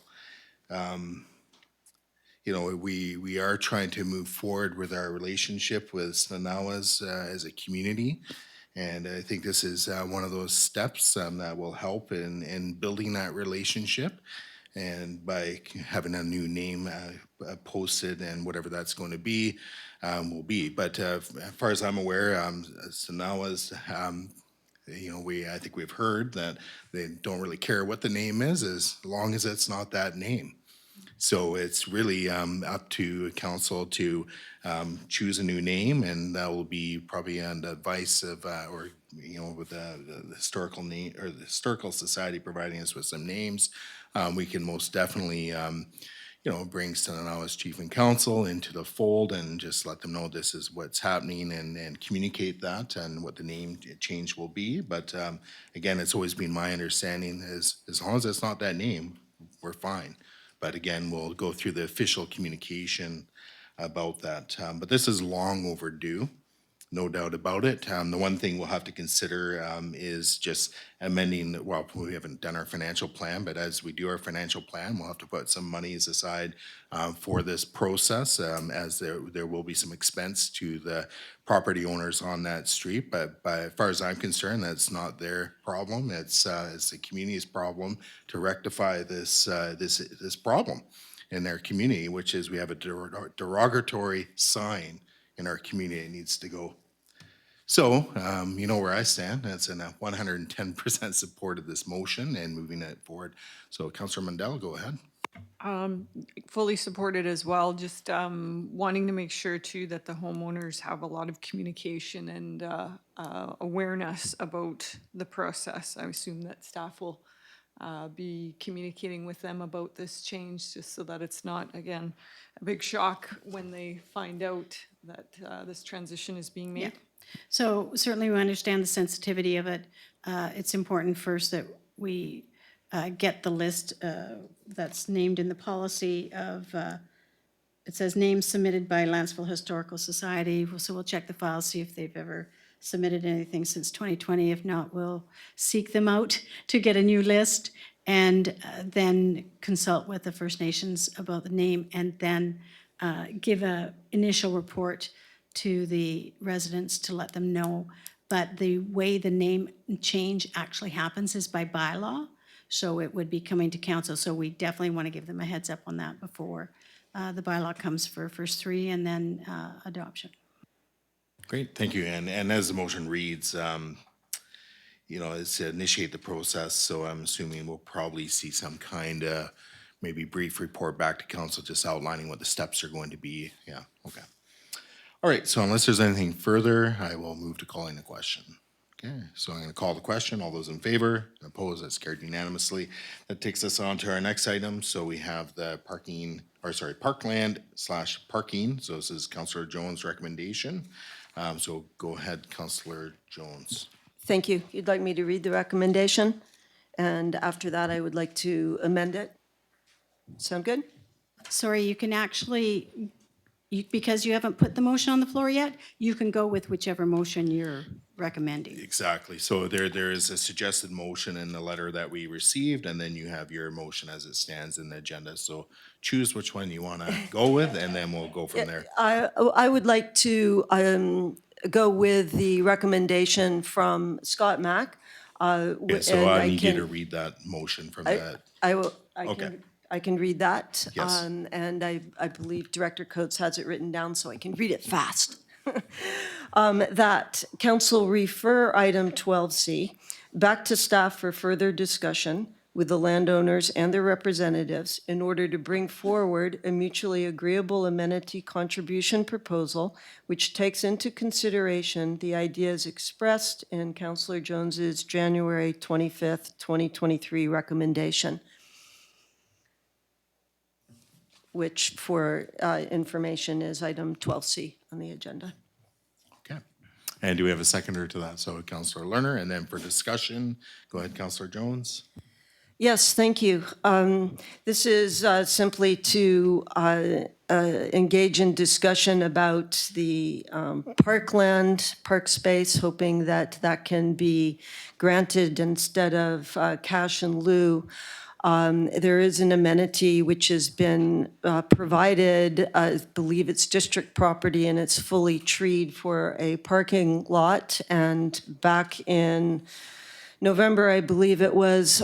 You know, we are trying to move forward with our relationship with Snanawas as a community. And I think this is one of those steps that will help in building that relationship. And by having a new name posted and whatever that's going to be, will be. But as far as I'm aware, Snanawas, you know, I think we've heard that they don't really care what the name is as long as it's not that name. So it's really up to council to choose a new name, and that will be probably on the advice of, or, you know, with the historical name, or the Historical Society providing us with some names. We can most definitely, you know, bring Stanislaus Chief and Council into the fold and just let them know this is what's happening and communicate that and what the name change will be. But again, it's always been my understanding is as long as it's not that name, we're fine. But again, we'll go through the official communication about that. But this is long overdue, no doubt about it. The one thing we'll have to consider is just amending, well, we haven't done our financial plan, but as we do our financial plan, we'll have to put some monies aside for this process, as there will be some expense to the property owners on that street. But as far as I'm concerned, that's not their problem. It's the community's problem to rectify this this problem in their community, which is we have a derogatory sign in our community. It needs to go. So, you know where I stand. That's in a 110% support of this motion and moving it forward. So, Councillor Mandel, go ahead. Fully supported as well, just wanting to make sure too that the homeowners have a lot of communication and awareness about the process. I assume that staff will be communicating with them about this change, just so that it's not, again, a big shock when they find out that this transition is being made. So certainly we understand the sensitivity of it. It's important first that we get the list that's named in the policy of, it says names submitted by Lantzville Historical Society. So we'll check the file, see if they've ever submitted anything since 2020. If not, we'll seek them out to get a new list and then consult with the First Nations about the name and then give a initial report to the residents to let them know. But the way the name change actually happens is by bylaw. So it would be coming to council. So we definitely want to give them a heads up on that before the bylaw comes for first three and then adoption. Great, thank you. And as the motion reads, you know, it's to initiate the process. So I'm assuming we'll probably see some kind of maybe brief report back to council just outlining what the steps are going to be. Yeah, okay. All right, so unless there's anything further, I will move to calling the question. Okay, so I'm going to call the question. All those in favor, opposed, that's carried unanimously. That takes us on to our next item. So we have the parkland/parking. So this is Councillor Jones' recommendation. So go ahead, Councillor Jones. Thank you. You'd like me to read the recommendation? And after that, I would like to amend it. Sound good? Sorry, you can actually, because you haven't put the motion on the floor yet, you can go with whichever motion you're recommending. Exactly. So there is a suggested motion in the letter that we received, and then you have your motion as it stands in the agenda. So choose which one you want to go with, and then we'll go from there. I would like to go with the recommendation from Scott Mack. Okay, so I need you to read that motion from that. Okay. I can read that. Yes. And I believe Director Coates has it written down, so I can read it fast. That council refer item 12C back to staff for further discussion with the landowners and their representatives in order to bring forward a mutually agreeable amenity contribution proposal which takes into consideration the ideas expressed in Councillor Jones's January 25th, 2023 recommendation, which for information is item 12C on the agenda. Okay. And do we have a seconder to that? So Councillor Lerner, and then for discussion, go ahead, Councillor Jones. Yes, thank you. This is simply to engage in discussion about the parkland, park space, hoping that that can be granted instead of cash in lieu. There is an amenity which has been provided, I believe it's district property, and it's fully treed for a parking lot. And back in November, I believe it was,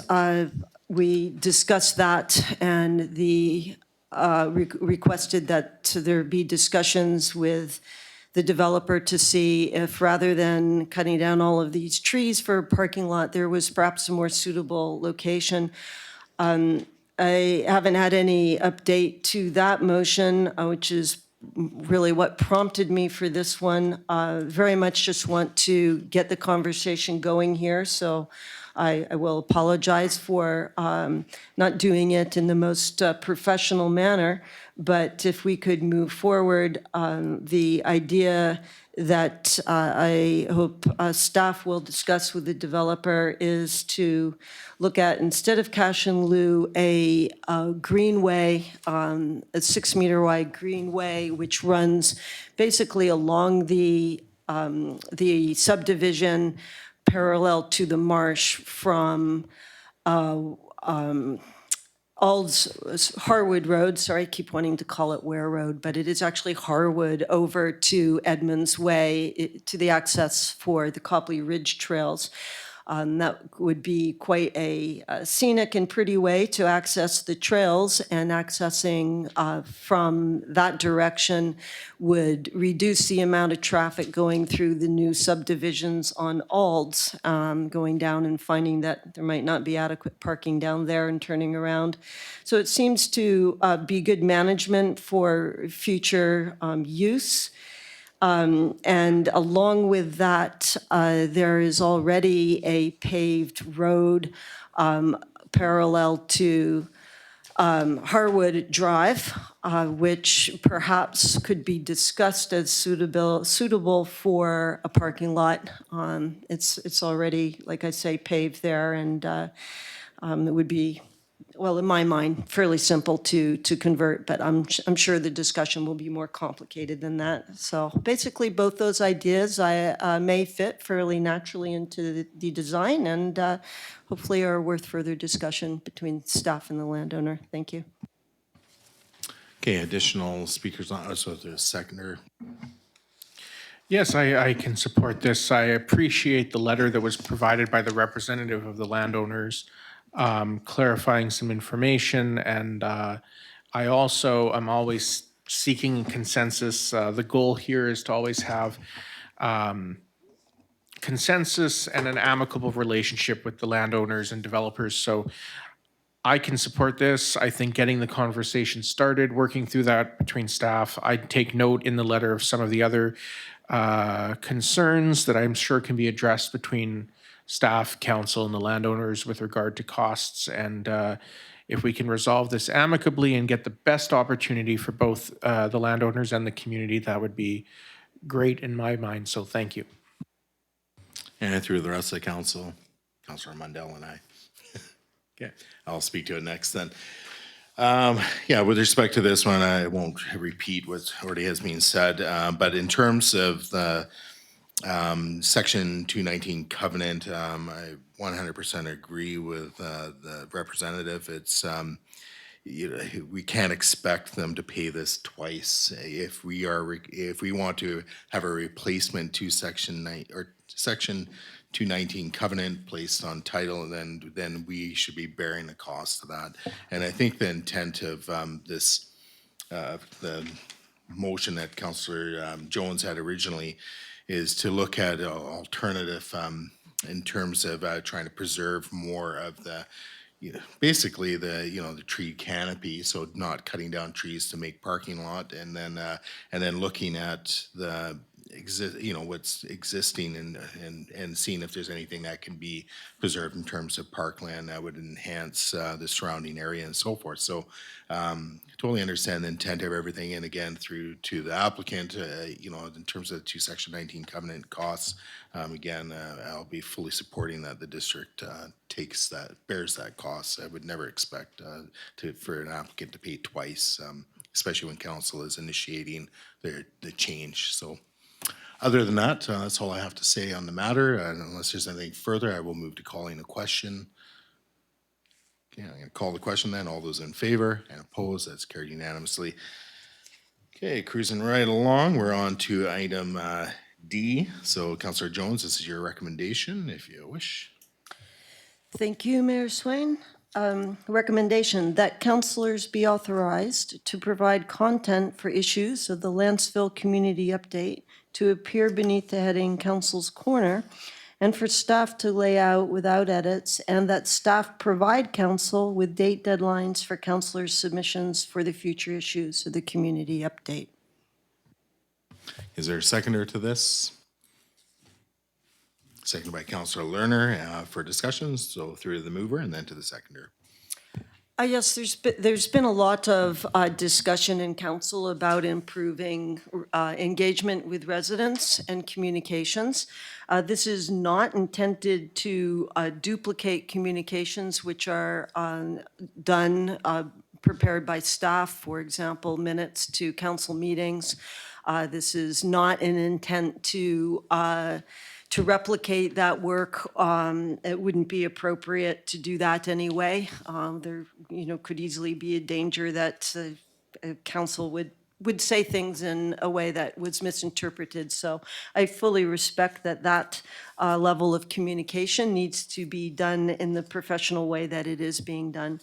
we discussed that, and the requested that there be discussions with the developer to see if, rather than cutting down all of these trees for a parking lot, there was perhaps a more suitable location. I haven't had any update to that motion, which is really what prompted me for this one. Very much just want to get the conversation going here, so I will apologize for not doing it in the most professional manner. But if we could move forward, the idea that I hope staff will discuss with the developer is to look at, instead of cash in lieu, a greenway, a 6-meter wide greenway, which runs basically along the subdivision parallel to the marsh from Harwood Road, sorry, I keep wanting to call it Ware Road, but it is actually Harwood, over to Edmonds Way, to the access for the Copley Ridge Trails. That would be quite a scenic and pretty way to access the trails, and accessing from that direction would reduce the amount of traffic going through the new subdivisions on Alds, going down and finding that there might not be adequate parking down there and turning around. So it seems to be good management for future use. And along with that, there is already a paved road parallel to Harwood Drive, which perhaps could be discussed as suitable for a parking lot. It's already, like I say, paved there, and it would be, well, in my mind, fairly simple to convert, but I'm sure the discussion will be more complicated than that. So basically, both those ideas may fit fairly naturally into the design, and hopefully are worth further discussion between staff and the landowner. Thank you. Okay, additional speakers on, so there's a seconder. Yes, I can support this. I appreciate the letter that was provided by the representative of the landowners, clarifying some information, and I also am always seeking consensus. The goal here is to always have consensus and an amicable relationship with the landowners and developers. So I can support this. I think getting the conversation started, working through that between staff. I take note in the letter of some of the other concerns that I'm sure can be addressed between staff, council, and the landowners with regard to costs. And if we can resolve this amicably and get the best opportunity for both the landowners and the community, that would be great in my mind. So thank you. And through the rest of the council, Councilor Mundell and I. Okay, I'll speak to it next then. Yeah, with respect to this one, I won't repeat what already has been said, but in terms of the Section 219 covenant, I 100% agree with the representative. It's we can't expect them to pay this twice. If we want to have a replacement to Section 219 covenant placed on title, then we should be bearing the cost of that. And I think the intent of this, the motion that Councillor Jones had originally, is to look at an alternative in terms of trying to preserve more of the, basically the tree canopy, so not cutting down trees to make parking lot, and then looking at the what's existing and seeing if there's anything that can be preserved in terms of parkland that would enhance the surrounding area and so forth. So totally understand the intent of everything. And again, through to the applicant, in terms of the Section 19 covenant costs, again, I'll be fully supporting that the district bears that cost. I would never expect for an applicant to pay twice, especially when council is initiating the change. So other than that, that's all I have to say on the matter. And unless there's anything further, I will move to calling a question. Okay, I'm going to call the question then. All those in favor and opposed, that's carried unanimously. Okay, cruising right along. We're on to item D. So Councillor Jones, this is your recommendation, if you wish. Thank you, Mayor Swain. Recommendation that councillors be authorized to provide content for issues of the Lantzville Community Update to appear beneath the heading Council's Corner, and for staff to lay out without edits, and that staff provide council with date deadlines for councillors' submissions for the future issues of the Community Update. Is there a seconder to this? Seconded by Councillor Lerner for discussions. So through to the mover and then to the seconder. Yes, there's been a lot of discussion in council about improving engagement with residents and communications. This is not intended to duplicate communications which are done, prepared by staff, for example, minutes to council meetings. This is not an intent to replicate that work. It wouldn't be appropriate to do that anyway. There, could easily be a danger that council would say things in a way that was misinterpreted. So I fully respect that level of communication needs to be done in the professional way that it is being done.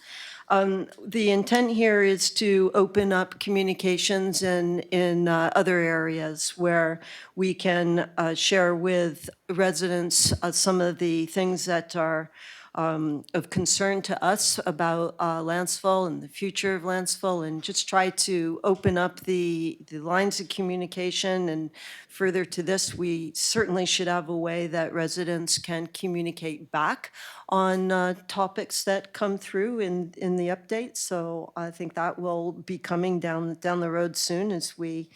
The intent here is to open up communications in other areas where we can share with residents some of the things that are of concern to us about Lantzville and the future of Lantzville, and just try to open up the lines of communication. And further to this, we certainly should have a way that residents can communicate back on topics that come through in the update. So I think that will be coming down the road soon as we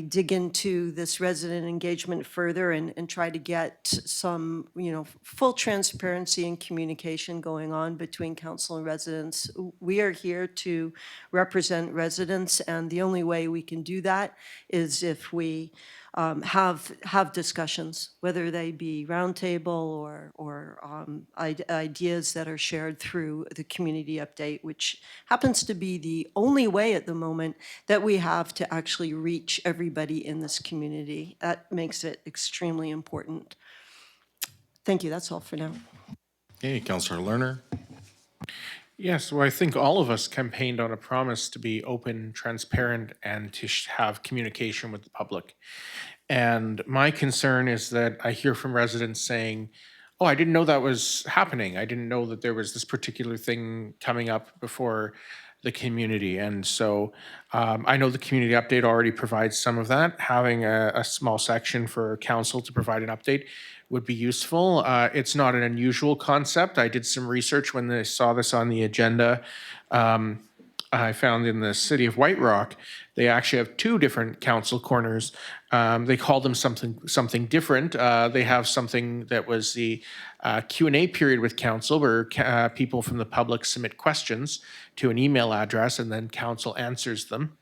dig into this resident engagement further and try to get some, full transparency and communication going on between council and residents. We are here to represent residents, and the only way we can do that is if we have discussions, whether they be roundtable or ideas that are shared through the community update, which happens to be the only way at the moment that we have to actually reach everybody in this community. That makes it extremely important. Thank you. That's all for now. Okay, Councillor Lerner. Yes, well, I think all of us campaigned on a promise to be open, transparent, and to have communication with the public. And my concern is that I hear from residents saying, oh, I didn't know that was happening. I didn't know that there was this particular thing coming up before the community. And so I know the community update already provides some of that. Having a small section for council to provide an update would be useful. It's not an unusual concept. I did some research when I saw this on the agenda. I found in the city of White Rock, they actually have two different council corners. They call them something different. They have something that was the Q&A period with council, where people from the public submit questions to an email address, and then council answers them.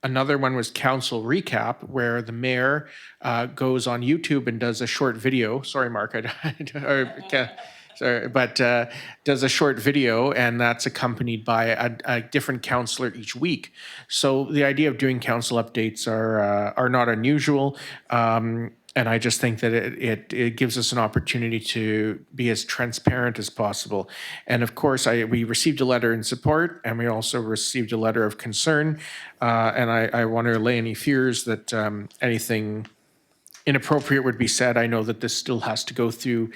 Another one was council recap, where the mayor goes on YouTube and does a short video. Sorry, Mark, does a short video, and that's accompanied by a different councillor each week. So the idea of doing council updates are not unusual. And I just think that it gives us an opportunity to be as transparent as possible. And of course, we received a letter in support, and we also received a letter of concern. And I want to allay any fears that anything inappropriate would be said. I know that this still has to go through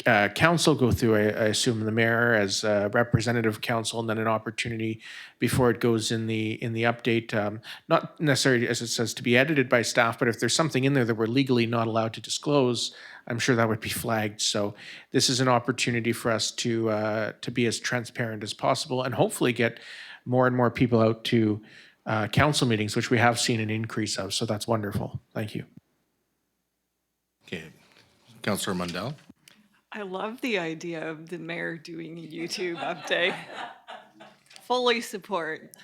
council, go through, I assume, the mayor as representative of council, and then an opportunity before it goes in the update, not necessarily, as it says, to be edited by staff, but if there's something in there that we're legally not allowed to disclose, I'm sure that would be flagged. So this is an opportunity for us to be as transparent as possible and hopefully get more and more people out to council meetings, which we have seen an increase of. So that's wonderful. Thank you. Okay, Councillor Mundell? I love the idea of the mayor doing a YouTube update. Fully support.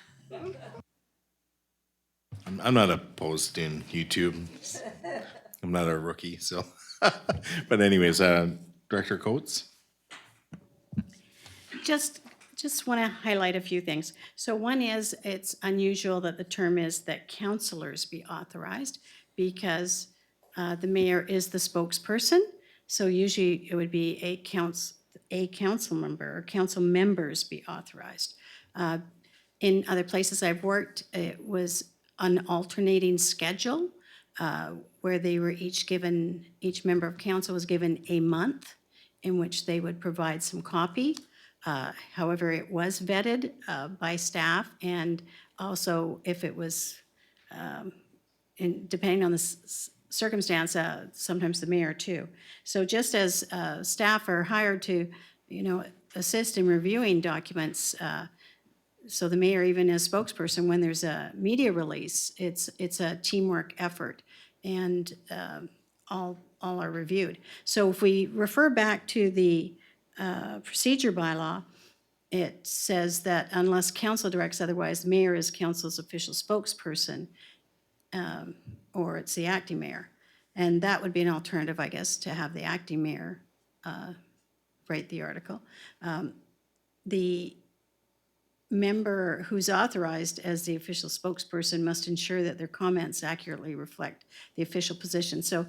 I'm not opposed to doing YouTube. I'm not a rookie, so. But anyways, Director Coates? Just want to highlight a few things. So one is, it's unusual that the term is that councillors be authorized because the mayor is the spokesperson. So usually it would be a council member or council members be authorized. In other places I've worked, it was an alternating schedule where they were each member of council was given a month in which they would provide some copy. However, it was vetted by staff, and also if it was, depending on the circumstance, sometimes the mayor too. So just as staff are hired to, assist in reviewing documents, so the mayor even as spokesperson, when there's a media release, it's a teamwork effort, and all are reviewed. So if we refer back to the procedure bylaw, it says that unless council directs otherwise, the mayor is council's official spokesperson, or it's the acting mayor. And that would be an alternative, I guess, to have the acting mayor write the article. The member who's authorized as the official spokesperson must ensure that their comments accurately reflect the official position. So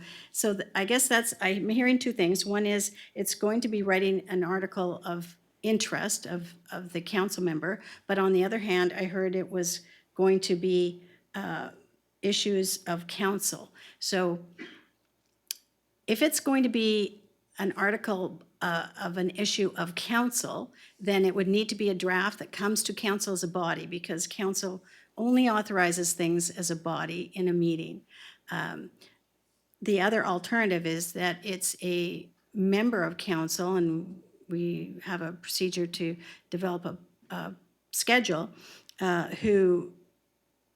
I guess I'm hearing two things. One is it's going to be writing an article of interest of the council member, but on the other hand, I heard it was going to be issues of council. So if it's going to be an article of an issue of council, then it would need to be a draft that comes to council as a body, because council only authorizes things as a body in a meeting. The other alternative is that it's a member of council, and we have a procedure to develop a schedule, who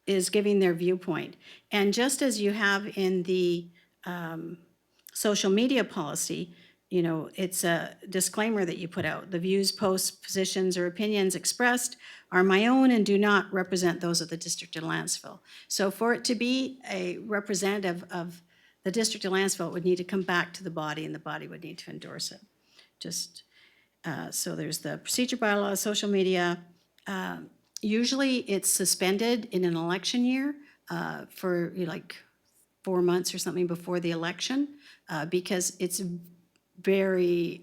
is giving their viewpoint. And just as you have in the social media policy, it's a disclaimer that you put out. The views, posts, positions, or opinions expressed are my own and do not represent those of the District of Lantzville. So for it to be a representative of the District of Lantzville, it would need to come back to the body, and the body would need to endorse it. So there's the procedure bylaw, social media. Usually it's suspended in an election year for like 4 months or something before the election, because it's very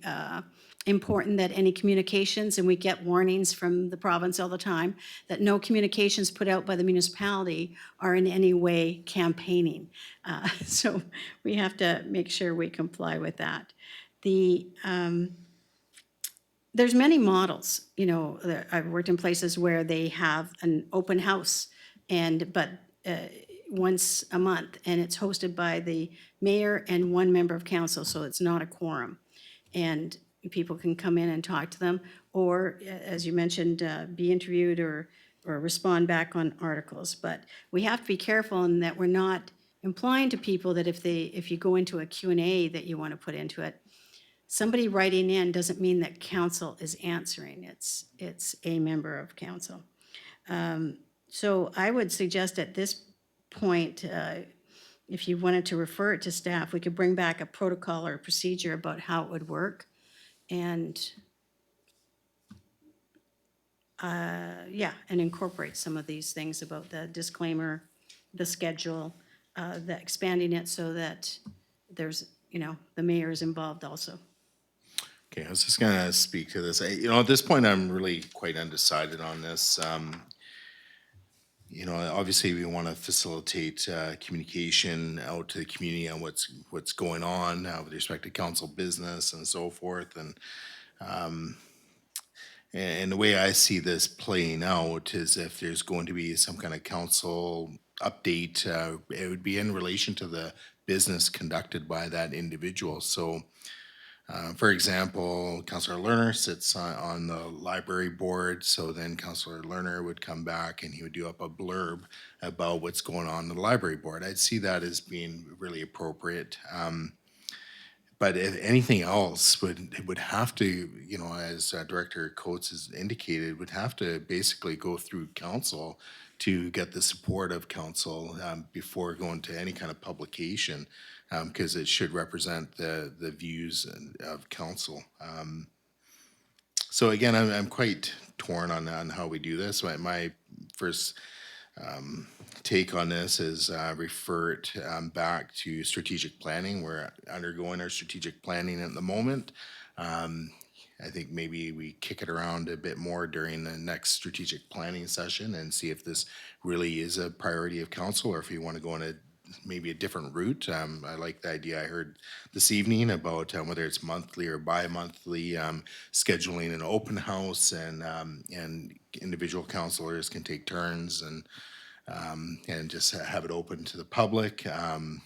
important that any communications, and we get warnings from the province all the time, that no communications put out by the municipality are in any way campaigning. So we have to make sure we comply with that. There's many models, I've worked in places where they have an open house, but once a month, and it's hosted by the mayor and one member of council, so it's not a quorum. And people can come in and talk to them, or, as you mentioned, be interviewed or respond back on articles. But we have to be careful in that we're not implying to people that if you go into a Q&A that you want to put into it, somebody writing in doesn't mean that council is answering. It's a member of council. So I would suggest at this point, if you wanted to refer it to staff, we could bring back a protocol or a procedure about how it would work. And and incorporate some of these things about the disclaimer, the schedule, the expanding it so that there's, the mayor is involved also. Okay, I was just gonna speak to this. At this point, I'm really quite undecided on this. obviously we want to facilitate communication out to the community on what's going on with respect to council business and so forth. And the way I see this playing out is if there's going to be some kind of council update, it would be in relation to the business conducted by that individual. So, for example, Councillor Lerner sits on the library board, so then Councillor Lerner would come back and he would do up a blurb about what's going on in the library board. I'd see that as being really appropriate. But if anything else would have to, as Director Coates has indicated, would have to basically go through council to get the support of council before going to any kind of publication, because it should represent the views of council. So again, I'm quite torn on how we do this. My first take on this is refer it back to strategic planning. We're undergoing our strategic planning at the moment. I think maybe we kick it around a bit more during the next strategic planning session and see if this really is a priority of council or if you want to go in maybe a different route. I like the idea I heard this evening about whether it's monthly or bi-monthly, scheduling an open house and individual councilors can take turns and just have it open to the public. I'm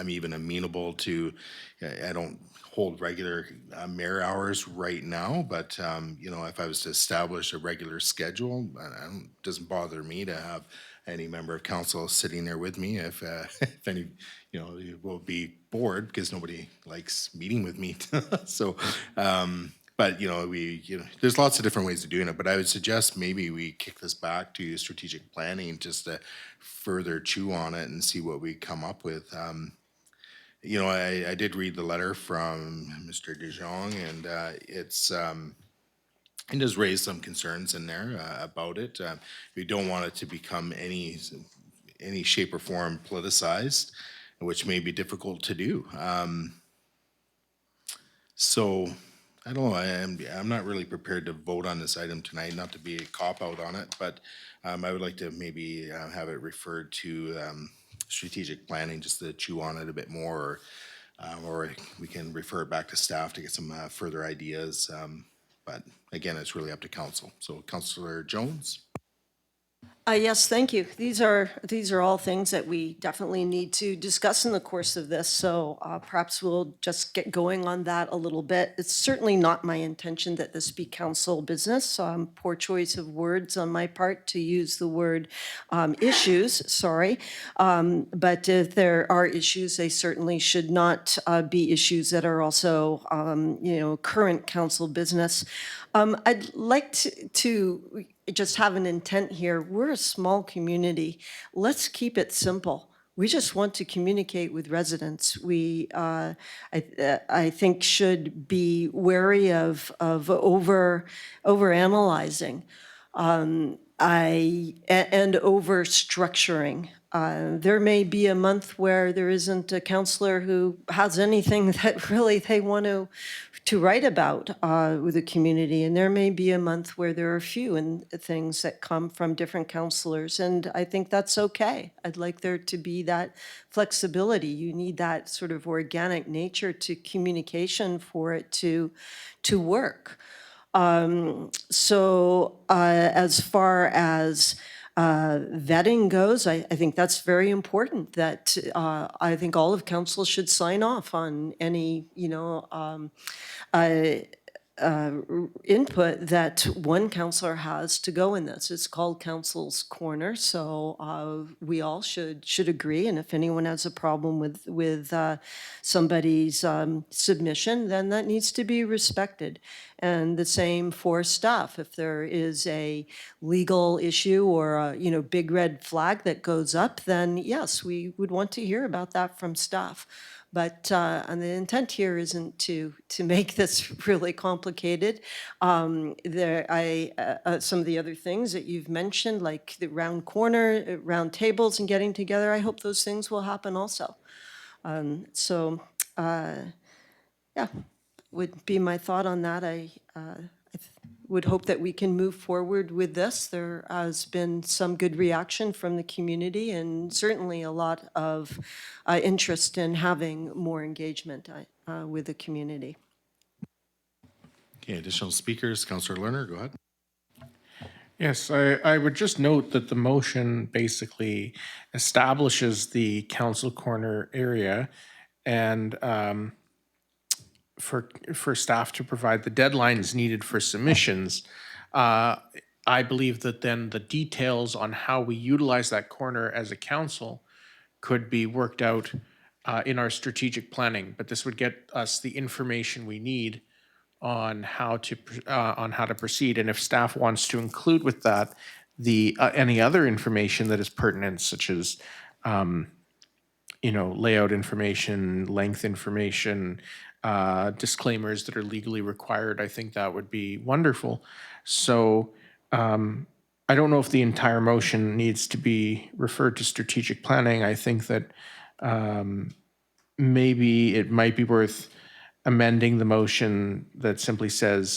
even amenable to, I don't hold regular mayor hours right now, but if I was to establish a regular schedule, it doesn't bother me to have any member of council sitting there with me if any, will be bored because nobody likes meeting with me. So, but there's lots of different ways of doing it. But I would suggest maybe we kick this back to strategic planning just to further chew on it and see what we come up with. I did read the letter from Mr. DeJong, and it does raise some concerns in there about it. We don't want it to become any shape or form politicized, which may be difficult to do. So I don't know. I'm not really prepared to vote on this item tonight, not to be a cop-out on it, but I would like to maybe have it referred to strategic planning just to chew on it a bit more, or we can refer it back to staff to get some further ideas. But again, it's really up to council. So Councillor Jones? Yes, thank you. These are all things that we definitely need to discuss in the course of this, so perhaps we'll just get going on that a little bit. It's certainly not my intention that this be council business. Poor choice of words on my part to use the word issues, sorry. But if there are issues, they certainly should not be issues that are also, current council business. I'd like to just have an intent here. We're a small community. Let's keep it simple. We just want to communicate with residents. We, I think, should be wary of over analyzing, and over structuring. There may be a month where there isn't a councillor who has anything that really they want to write about with the community, and there may be a month where there are few things that come from different councillors, and I think that's okay. I'd like there to be that flexibility. You need that sort of organic nature to communication for it to work. So as far as vetting goes, I think that's very important that I think all of council should sign off on any, input that one councillor has to go in this. It's called Council's Corner, so we all should agree. And if anyone has a problem with somebody's submission, then that needs to be respected. And the same for staff. If there is a legal issue or a big red flag that goes up, then yes, we would want to hear about that from staff. But and the intent here isn't to make this really complicated. Some of the other things that you've mentioned, like the round corner, round tables and getting together, I hope those things will happen also. Yeah, would be my thought on that. would hope that we can move forward with this. There has been some good reaction from the community and certainly a lot of interest in having more engagement with the community. Okay, additional speakers, Councillor Lerner, go ahead. Yes, I would just note that the motion basically establishes the council corner area and for staff to provide the deadlines needed for submissions. I believe that then the details on how we utilize that corner as a council could be worked out in our strategic planning, but this would get us the information we need on how to proceed. And if staff wants to include with that the any other information that is pertinent, such as layout information, length information, disclaimers that are legally required, I think that would be wonderful. So I don't know if the entire motion needs to be referred to strategic planning. I think that maybe it might be worth amending the motion that simply says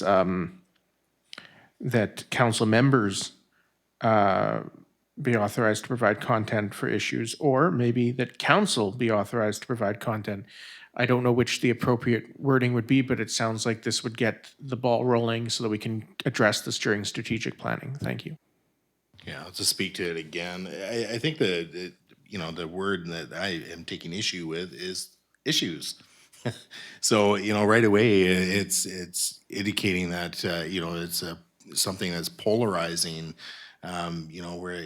that council members be authorized to provide content for issues, or maybe that council be authorized to provide content. I don't know which the appropriate wording would be, but it sounds like this would get the ball rolling so that we can address this during strategic planning. Thank you. Yeah, I'll just speak to it again. I think the word that I am taking issue with is issues. So, right away, it's indicating that, it's something that's polarizing, where,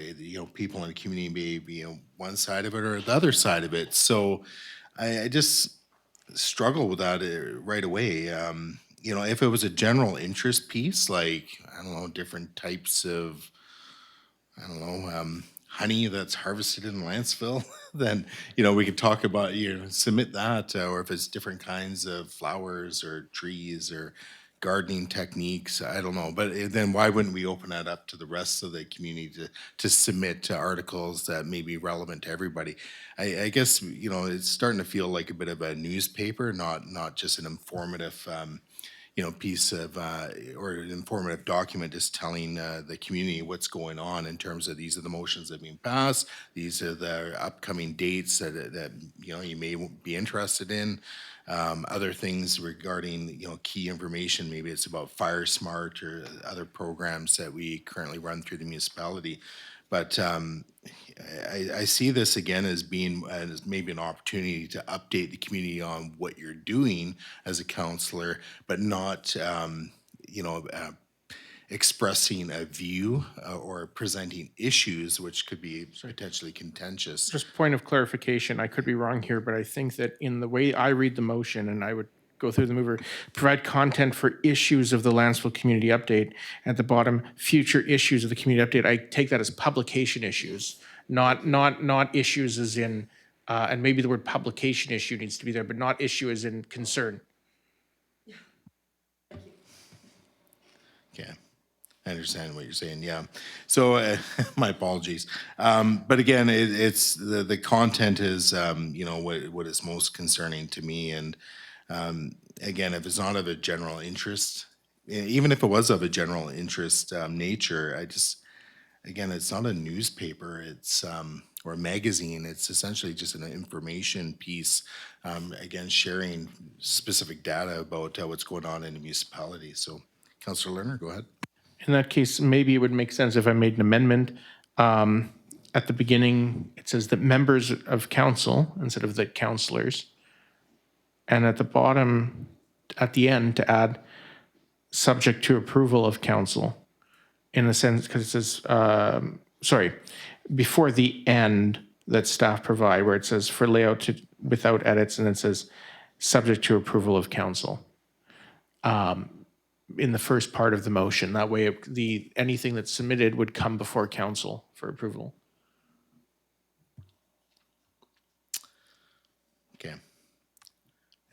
people in the community may be on one side of it or the other side of it. So I just struggle with that right away. If it was a general interest piece, like, I don't know, different types of, honey that's harvested in Lantzville, then, we could talk about, submit that, or if it's different kinds of flowers or trees or gardening techniques, I don't know. But then why wouldn't we open that up to the rest of the community to submit articles that may be relevant to everybody? I guess, it's starting to feel like a bit of a newspaper, not just an informative piece of or an informative document just telling the community what's going on in terms of these are the motions that are being passed, these are the upcoming dates that you may be interested in, other things regarding key information. Maybe it's about Fire Smart or other programs that we currently run through the municipality. But I see this again as being as maybe an opportunity to update the community on what you're doing as a counselor, but not, expressing a view or presenting issues which could be potentially contentious. Just point of clarification, I could be wrong here, but I think that in the way I read the motion, and I would go through the mover, provide content for issues of the Lantzville Community Update. At the bottom, future issues of the Community Update. I take that as publication issues, not issues as in, and maybe the word publication issue needs to be there, but not issue as in concern. Okay. I understand what you're saying, yeah. So, my apologies. But again, it's the content is, what is most concerning to me. And again, if it's not of a general interest, even if it was of a general interest nature, again, it's not a newspaper, it's or a magazine. It's essentially just an information piece, again, sharing specific data about what's going on in the municipality. So, Councillor Lerner, go ahead. In that case, maybe it would make sense if I made an amendment. At the beginning, it says that members of council instead of the councillors. And at the bottom, at the end, to add subject to approval of council, in the sense, because it says, before the end that staff provide, where it says for layout without edits, and it says subject to approval of council. In the first part of the motion, that way anything that's submitted would come before council for approval. Okay.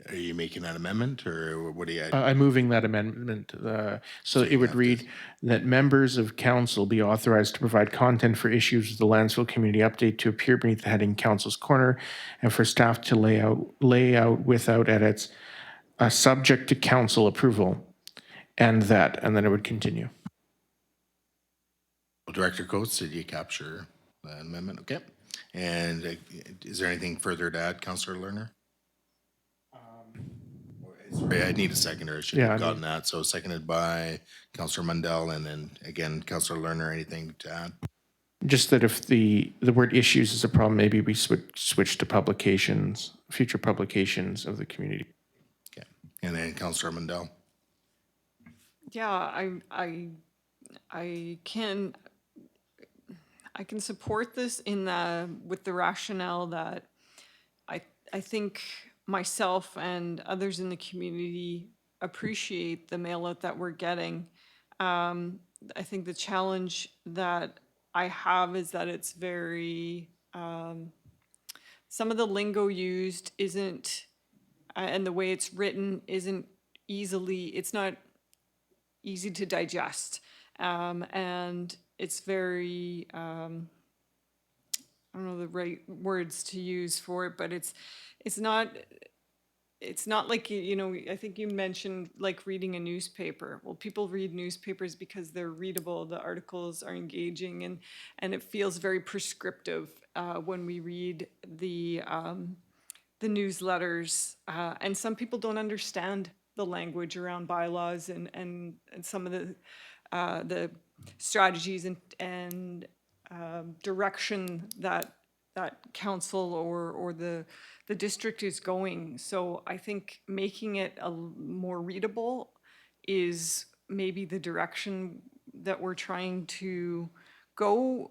Are you making that amendment, or what do you? I'm moving that amendment, so it would read that members of council be authorized to provide content for issues of the Lantzville Community Update to appear beneath the heading Council's Corner, and for staff to lay out without edits, subject to council approval. and then it would continue. Director Coates, did you capture the amendment? Okay. And is there anything further to add, Councillor Lerner? Sorry, I need a seconder. I should Yeah, have I gotten mean- that. So seconded by Councillor Mundell, and then again, Councillor Lerner, anything to add? Just that if the word issues is a problem, maybe we switch to publications, future publications of the community. Okay. And then Councillor Mundell. Yeah, I can support this with the rationale that I think myself and others in the community appreciate the mail out that we're getting. I think the challenge that I have is that it's very, some of the lingo used isn't, and the way it's written isn't it's not easy to digest. And it's very, I don't know the right words to use for it, but it's not like, I think you mentioned like reading a newspaper. Well, people read newspapers because they're readable, the articles are engaging, and it feels very prescriptive when we read the newsletters. And some people don't understand the language around bylaws and some of the strategies and direction that council or the district is going. So I think making it more readable is maybe the direction that we're trying to go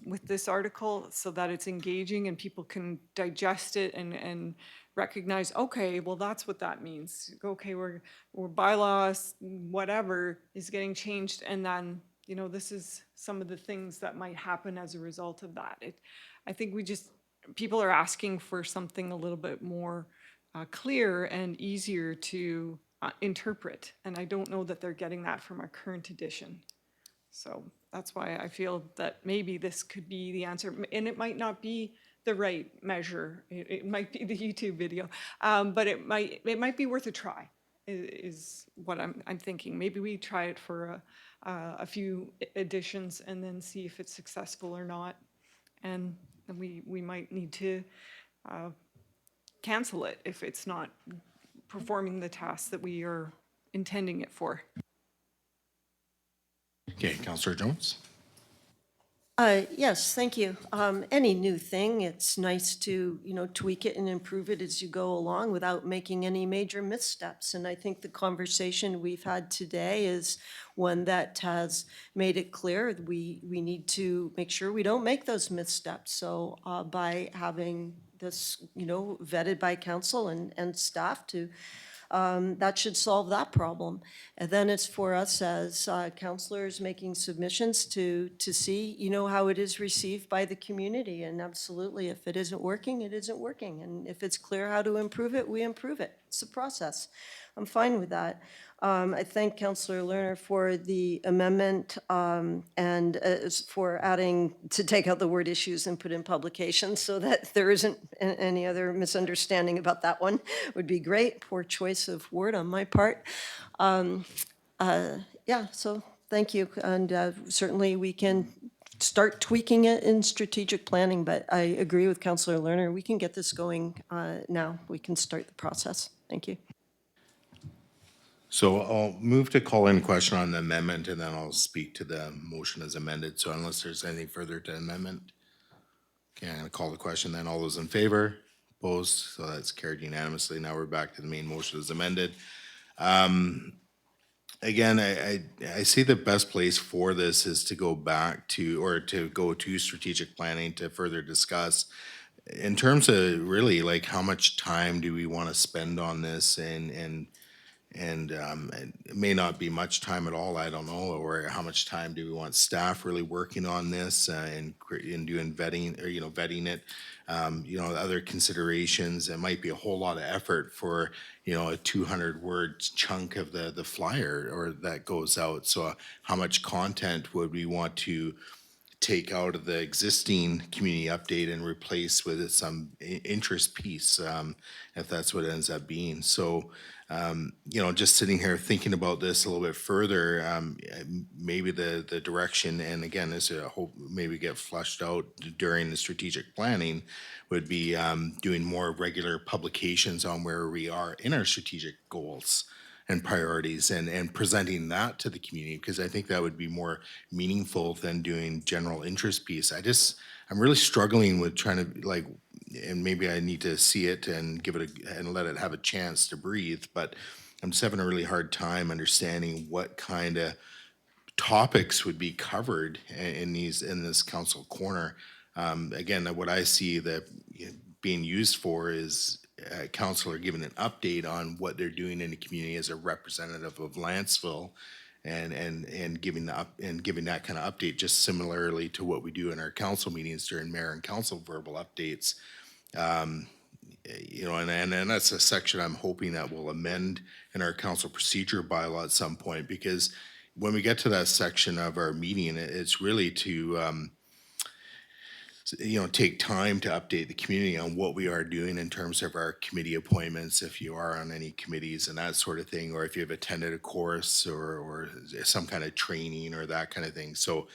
with this article, so that it's engaging and people can digest it and recognize, okay, well, that's what that means. Okay, we're bylaws, whatever is getting changed, and then this is some of the things that might happen as a result of that. I think people are asking for something a little bit more clear and easier to interpret, and I don't know that they're getting that from our current edition. So that's why I feel that maybe this could be the answer, and it might not be the right measure. It might be the YouTube video, but it might be worth a try. Is what I'm thinking. Maybe we try it for a few editions and then see if it's successful or not, and then we might need to cancel it if it's not performing the task that we are intending it for. Okay, Councillor Jones. Yes, thank you. Any new thing, it's nice to, tweak it and improve it as you go along without making any major missteps. And I think the conversation we've had today is one that has made it clear we need to make sure we don't make those missteps. So by having this, vetted by council and staff that should solve that problem. And then it's for us as councillors making submissions to see, how it is received by the community. And absolutely, if it isn't working, it isn't working. And if it's clear how to improve it, we improve it. It's a process. I'm fine with that. I thank Councillor Lerner for the amendment and for adding to take out the word issues and put in publications so that there isn't any other misunderstanding about that one. Would be great. Poor choice of word on my part. Yeah, so thank you. And certainly we can start tweaking it in strategic planning, but I agree with Councillor Lerner. We can get this going now. We can start the process. Thank you. So I'll move to call in question on the amendment, and then I'll speak to the motion as amended. So unless there's anything further to amendment, okay, I'm gonna call the question then. All those in favor? Opposed? So that's carried unanimously. Now we're back to the main motion as amended. Again, I see the best place for this is to go back to, or to go to strategic planning to further discuss in terms of really like how much time do we want to spend on this, and it may not be much time at all, I don't know, or how much time do we want staff really working on this and doing vetting, or, vetting it. Other considerations, it might be a whole lot of effort for, a 200-word chunk of the flyer or that goes out. So how much content would we want to take out of the existing community update and replace with some interest piece, if that's what it ends up being. So just sitting here thinking about this a little bit further, maybe the direction, and again, this I hope maybe get flushed out during the strategic planning, would be doing more regular publications on where we are in our strategic goals and priorities, and presenting that to the community, because I think that would be more meaningful than doing general interest piece. I'm really struggling with trying to and maybe I need to see it and and let it have a chance to breathe, but I'm just having a really hard time understanding what kind of topics would be covered in this council corner. Again, what I see that being used for is a councilor giving an update on what they're doing in the community as a representative of Lantzville, and giving that kind of update, just similarly to what we do in our council meetings during mayor and council verbal updates. And that's a section I'm hoping that we'll amend in our council procedure bylaw at some point, because when we get to that section of our meeting, it's really to take time to update the community on what we are doing in terms of our committee appointments, if you are on any committees and that sort of thing, or if you've attended a course or some kind of training or that kind of thing. So,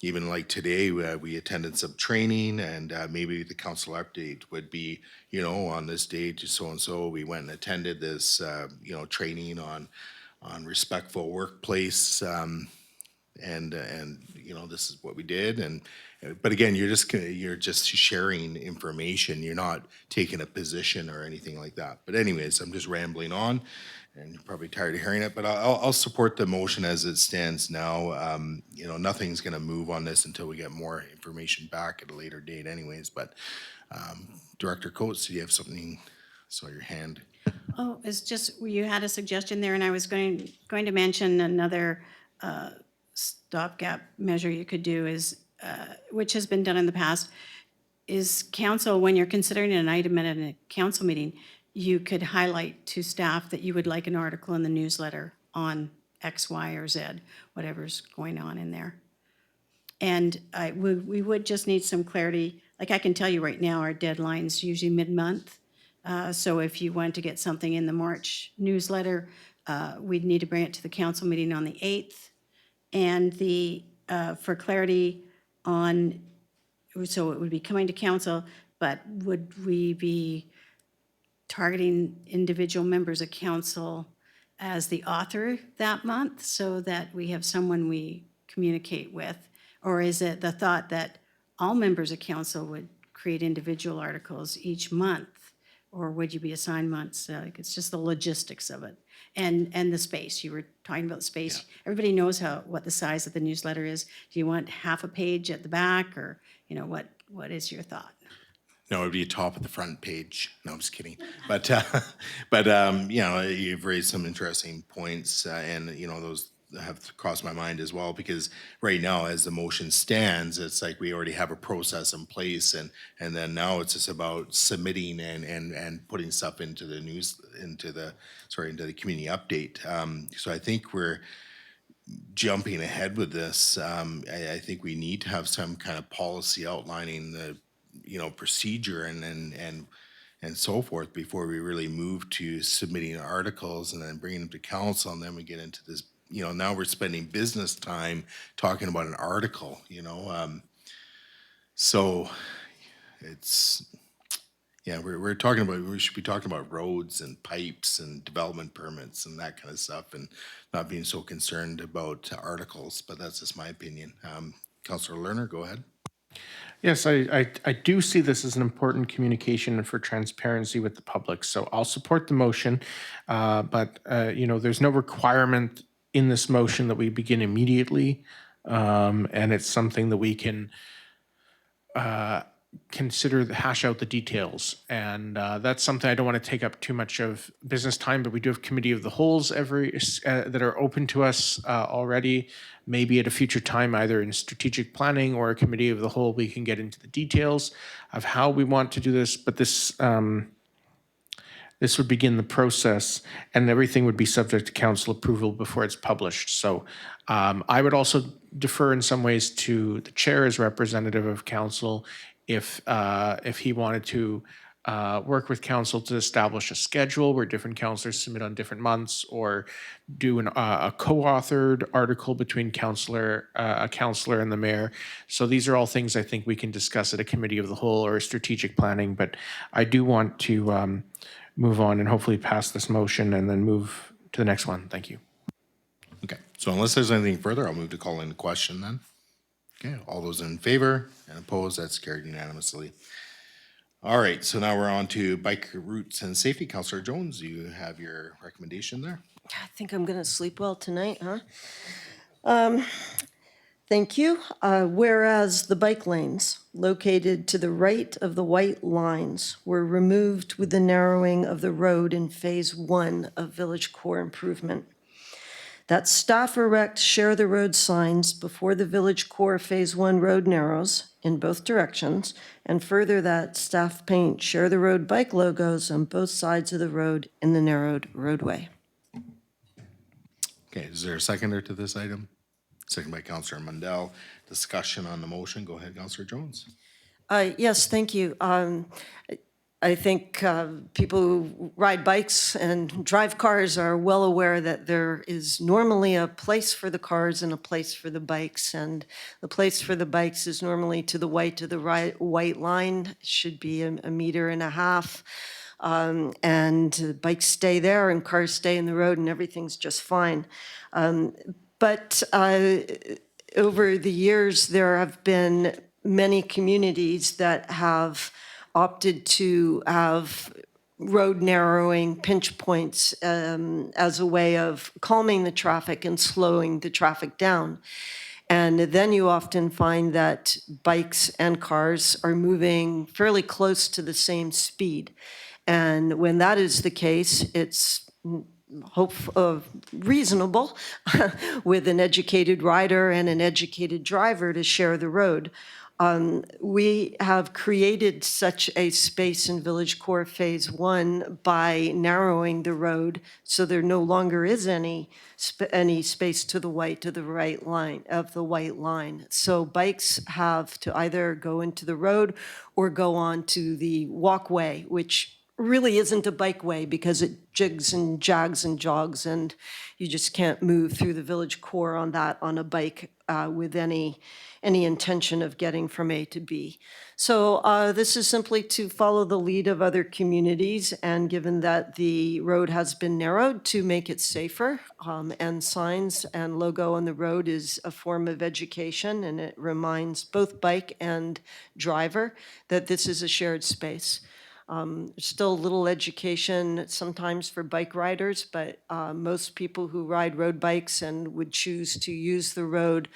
even like today, we attended some training, and maybe the council update would be, on this date, so-and-so, we went and attended this, training on respectful workplace, and this is what we did. And but again, you're just sharing information. You're not taking a position or anything like that. But anyways, I'm just rambling on, and you're probably tired of hearing it. But I'll support the motion as it stands now. Nothing's going to move on this until we get more information back at a later date, anyways. But Director Coates, do you have something? Saw your hand. Oh, it's just, you had a suggestion there, and I was going to mention another stopgap measure you could do is, which has been done in the past, is council, when you're considering an item at a council meeting, you could highlight to staff that you would like an article in the newsletter on X, Y, or Z, whatever's going on in there. And we would just need some clarity. Like I can tell you right now, our deadline's usually mid-month. So if you want to get something in the March newsletter, we'd need to bring it to the council meeting on the 8th. And for clarity on, so it would be coming to council, but would we be targeting individual members of council as the author that month so that we have someone we communicate with? Or is it the thought that all members of council would create individual articles each month? Or would you be assigned months? It's just the logistics of it. And the space, you were talking about space. Yeah. Everybody knows what the size of the newsletter is. Do you want half a page at the back, or, what is your thought? No, it would be top of the front page. No, I'm just kidding. But you've raised some interesting points, and those have crossed my mind as well, because right now, as the motion stands, it's like we already have a process in place, and then now it's just about submitting and putting stuff into the into the community update. So I think we're jumping ahead with this. I think we need to have some kind of policy outlining the procedure and so forth before we really move to submitting articles and then bringing them to council, and then we get into this. Now we're spending business time talking about an article. So it's we should be talking about roads and pipes and development permits and that kind of stuff, and not being so concerned about articles. But that's just my opinion. Councillor Lerner, go ahead. Yes, I do see this as an important communication for transparency with the public. So I'll support the motion, but there's no requirement in this motion that we begin immediately, and it's something that we can consider, hash out the details. And that's something I don't want to take up too much of business time, but we do have committee of the wholes that are open to us already. Maybe at a future time, either in strategic planning or a committee of the whole, we can get into the details of how we want to do this. But this would begin the process, and everything would be subject to council approval before it's published. So I would also defer in some ways to the chair as representative of council if he wanted to work with council to establish a schedule where different councilors submit on different months, or do a co-authored article between a councilor and the mayor. So these are all things I think we can discuss at a committee of the whole or strategic planning, but I do want to move on and hopefully pass this motion and then move to the next one. Thank you. Okay, so unless there's anything further, I'll move to call in the question then. Okay, all those in favor and opposed, that's carried unanimously. All right, so now we're on to bike routes and safety. Councillor Jones, you have your recommendation there? I think I'm gonna sleep well tonight, huh? Thank you. Whereas the bike lanes located to the right of the white lines were removed with the narrowing of the road in Phase 1 of Village Core Improvement. That staff erect share the road signs before the Village Core Phase 1 road narrows in both directions, and further that staff paint share the road bike logos on both sides of the road in the narrowed roadway. Okay, is there a seconder to this item? Second by Councillor Mundell. Discussion on the motion. Go ahead, Councillor Jones. Yes, thank you. I think people who ride bikes and drive cars are well aware that there is normally a place for the cars and a place for the bikes. And the place for the bikes is normally to the white line, should be a meter and a half. And bikes stay there and cars stay in the road and everything's just fine. But over the years, there have been many communities that have opted to have road narrowing pinch points as a way of calming the traffic and slowing the traffic down. And then you often find that bikes and cars are moving fairly close to the same speed. And when that is the case, it's reasonable with an educated rider and an educated driver to share the road. We have created such a space in Village Core Phase 1 by narrowing the road so there no longer is any space to the right line of the white line. So bikes have to either go into the road or go onto the walkway, which really isn't a bikeway because it jigs and jags and jogs, and you just can't move through the Village Core on a bike with any intention of getting from A to B. So this is simply to follow the lead of other communities, and given that the road has been narrowed, to make it safer, and signs and logo on the road is a form of education, and it reminds both bike and driver that this is a shared space. Still little education sometimes for bike riders, but most people who ride road bikes and would choose to use the road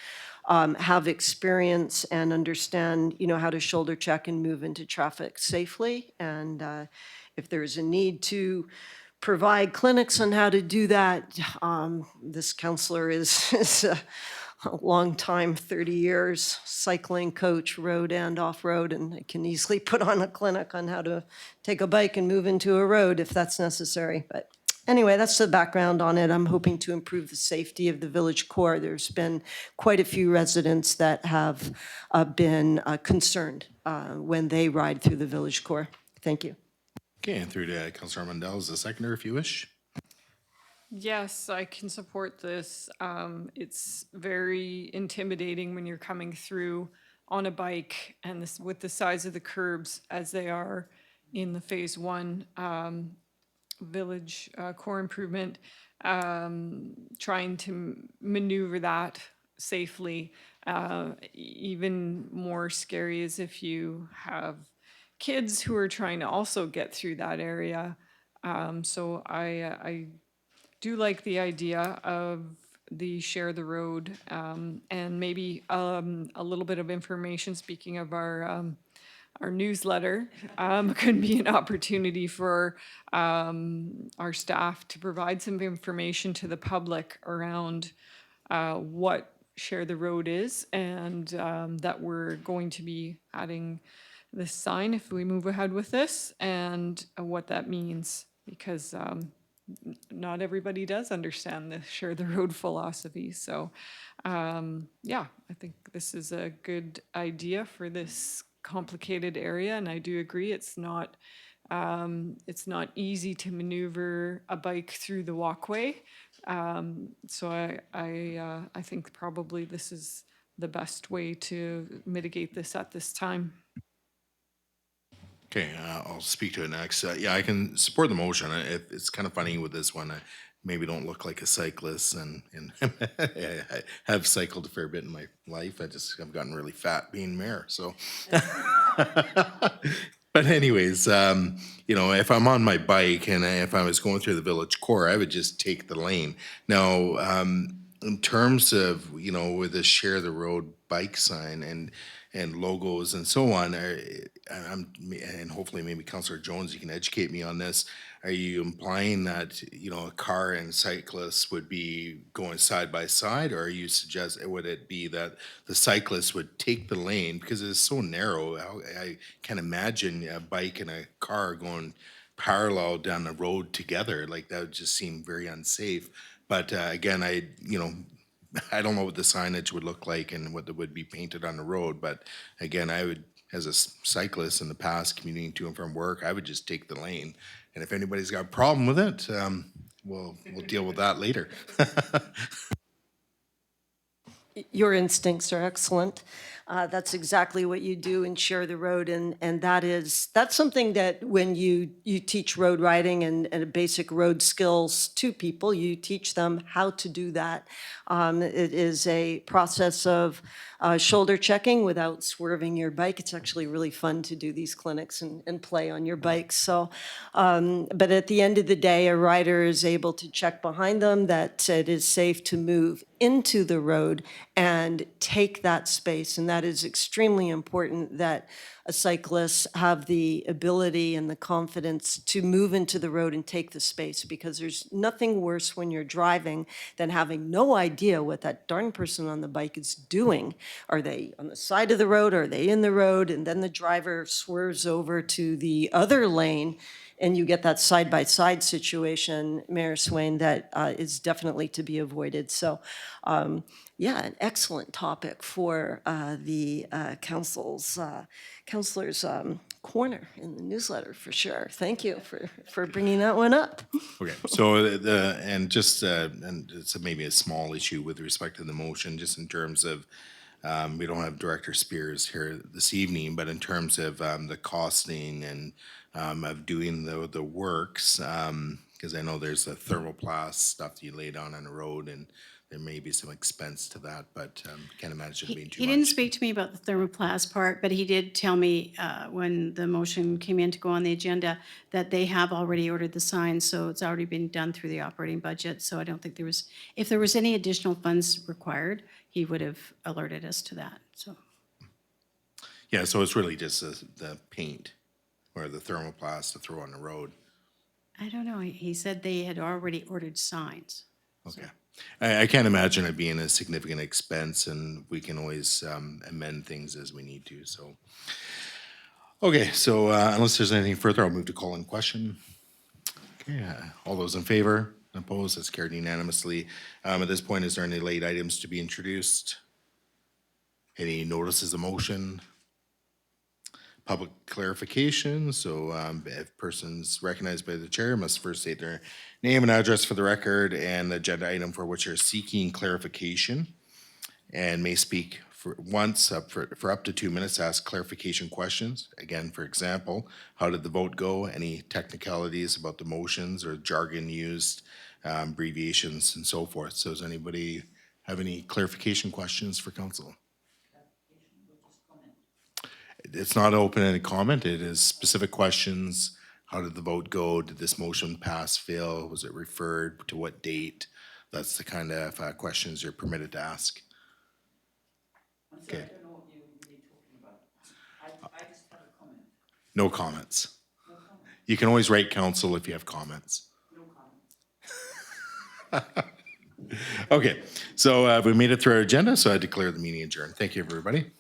have experience and understand, how to shoulder check and move into traffic safely. And if there's a need to provide clinics on how to do that, this counselor is a long time, 30 years, cycling coach, road and off-road, and I can easily put on a clinic on how to take a bike and move into a road if that's necessary. But anyway, that's the background on it. I'm hoping to improve the safety of the Village Core. There's been quite a few residents that have been concerned when they ride through the Village Core. Thank you. Okay, and through to Councillor Mundell as the seconder, if you wish. Yes, I can support this. It's very intimidating when you're coming through on a bike and this, with the size of the curbs as they are in the Phase 1 Village Core Improvement, trying to maneuver that safely. Even more scary is if you have kids who are trying to also get through that area. So I do like the idea of the share the road, and maybe a little bit of information, speaking of our newsletter, could be an opportunity for our staff to provide some information to the public around what share the road is, and that we're going to be adding this sign if we move ahead with this, and what that means, because not everybody does understand the share the road philosophy. So yeah, I think this is a good idea for this complicated area, and I do agree it's not It's not easy to maneuver a bike through the walkway. So I think probably this is the best way to mitigate this at this time. Okay, I'll speak to it next. Yeah, I can support the motion. It's kind of funny with this one. I maybe don't look like a cyclist, and I have cycled a fair bit in my life. I've gotten really fat being mayor. So, but anyways, you know, if I'm on my bike and if I was going through the village core, I would just take the lane. Now, in terms of, you know, with the share the road bike sign and logos and so on, and hopefully maybe Councillor Jones, you can educate me on this. Are you implying that, you know, a car and cyclists would be going side by side, or are you would it be that the cyclist would take the lane because it's so narrow? I can't imagine a bike and a car going parallel down the road together. Like that would just seem very unsafe. But again, you know, I don't know what the signage would look like and what would be painted on the road, but again, I would, as a cyclist in the past, commuting to and from work, I would just take the lane. And if anybody's got a problem with it, we'll deal with that later. Your instincts are excellent. That's exactly what you do and share the road, and that's something that when you teach road riding and basic road skills to people, you teach them how to do that. It is a process of shoulder checking without swerving your bike. It's actually really fun to do these clinics and play on your bike. So, but at the end of the day, a rider is able to check behind them that it is safe to move into the road and take that space. And that is extremely important, that a cyclist have the ability and the confidence to move into the road and take the space, because there's nothing worse when you're driving than having no idea what that darn person on the bike is doing. Are they on the side of the road? Are they in the road? And then the driver swerves over to the other lane and you get that side-by-side situation, Mayor Swain, that is definitely to be avoided. So, yeah, an excellent topic for the councilor's corner in the newsletter, for sure. Thank you for bringing that one up. Okay, so and just, and it's maybe a small issue with respect to the motion, just in terms of, we don't have Director Spears here this evening, but in terms of the costing and of doing the works, because I know there's a thermoplast stuff that you lay down on the road, and there may be some expense to that, but can't imagine it being too He much. didn't speak to me about the thermoplast part, but he did tell me when the motion came in to go on the agenda that they have already ordered the signs, so it's already been done through the operating budget. So I don't think if there was any additional funds required, he would have alerted us to that, so. Yeah, so it's really just the paint or the thermoplast to throw on the road. I don't know, he said they had already ordered signs. Okay. I can't imagine it being a significant expense, and we can always amend things as we need to, so. Okay, so unless there's anything further, I'll move to call in question. Okay, all those in favor? Opposed? That's carried unanimously. At this point, is there any late items to be introduced? Any notices of motion? Public clarification, so if persons recognized by the chair must first state their name and address for the record and the agenda item for which they're seeking clarification, and may speak for once for up to 2 minutes to ask clarification questions. Again, for example, how did the vote go? Any technicalities about the motions or jargon used, abbreviations and so forth. So does anybody have any clarification questions for council? It's not open-ended comment. It is specific questions. How did the vote go? Did this motion pass, fail? Was it referred to what date? That's the kind of questions you're permitted to ask. Okay. No comments. You can always write council if you have comments. Okay, so we made it through our agenda, so I declare the meeting adjourned. Thank you, everybody.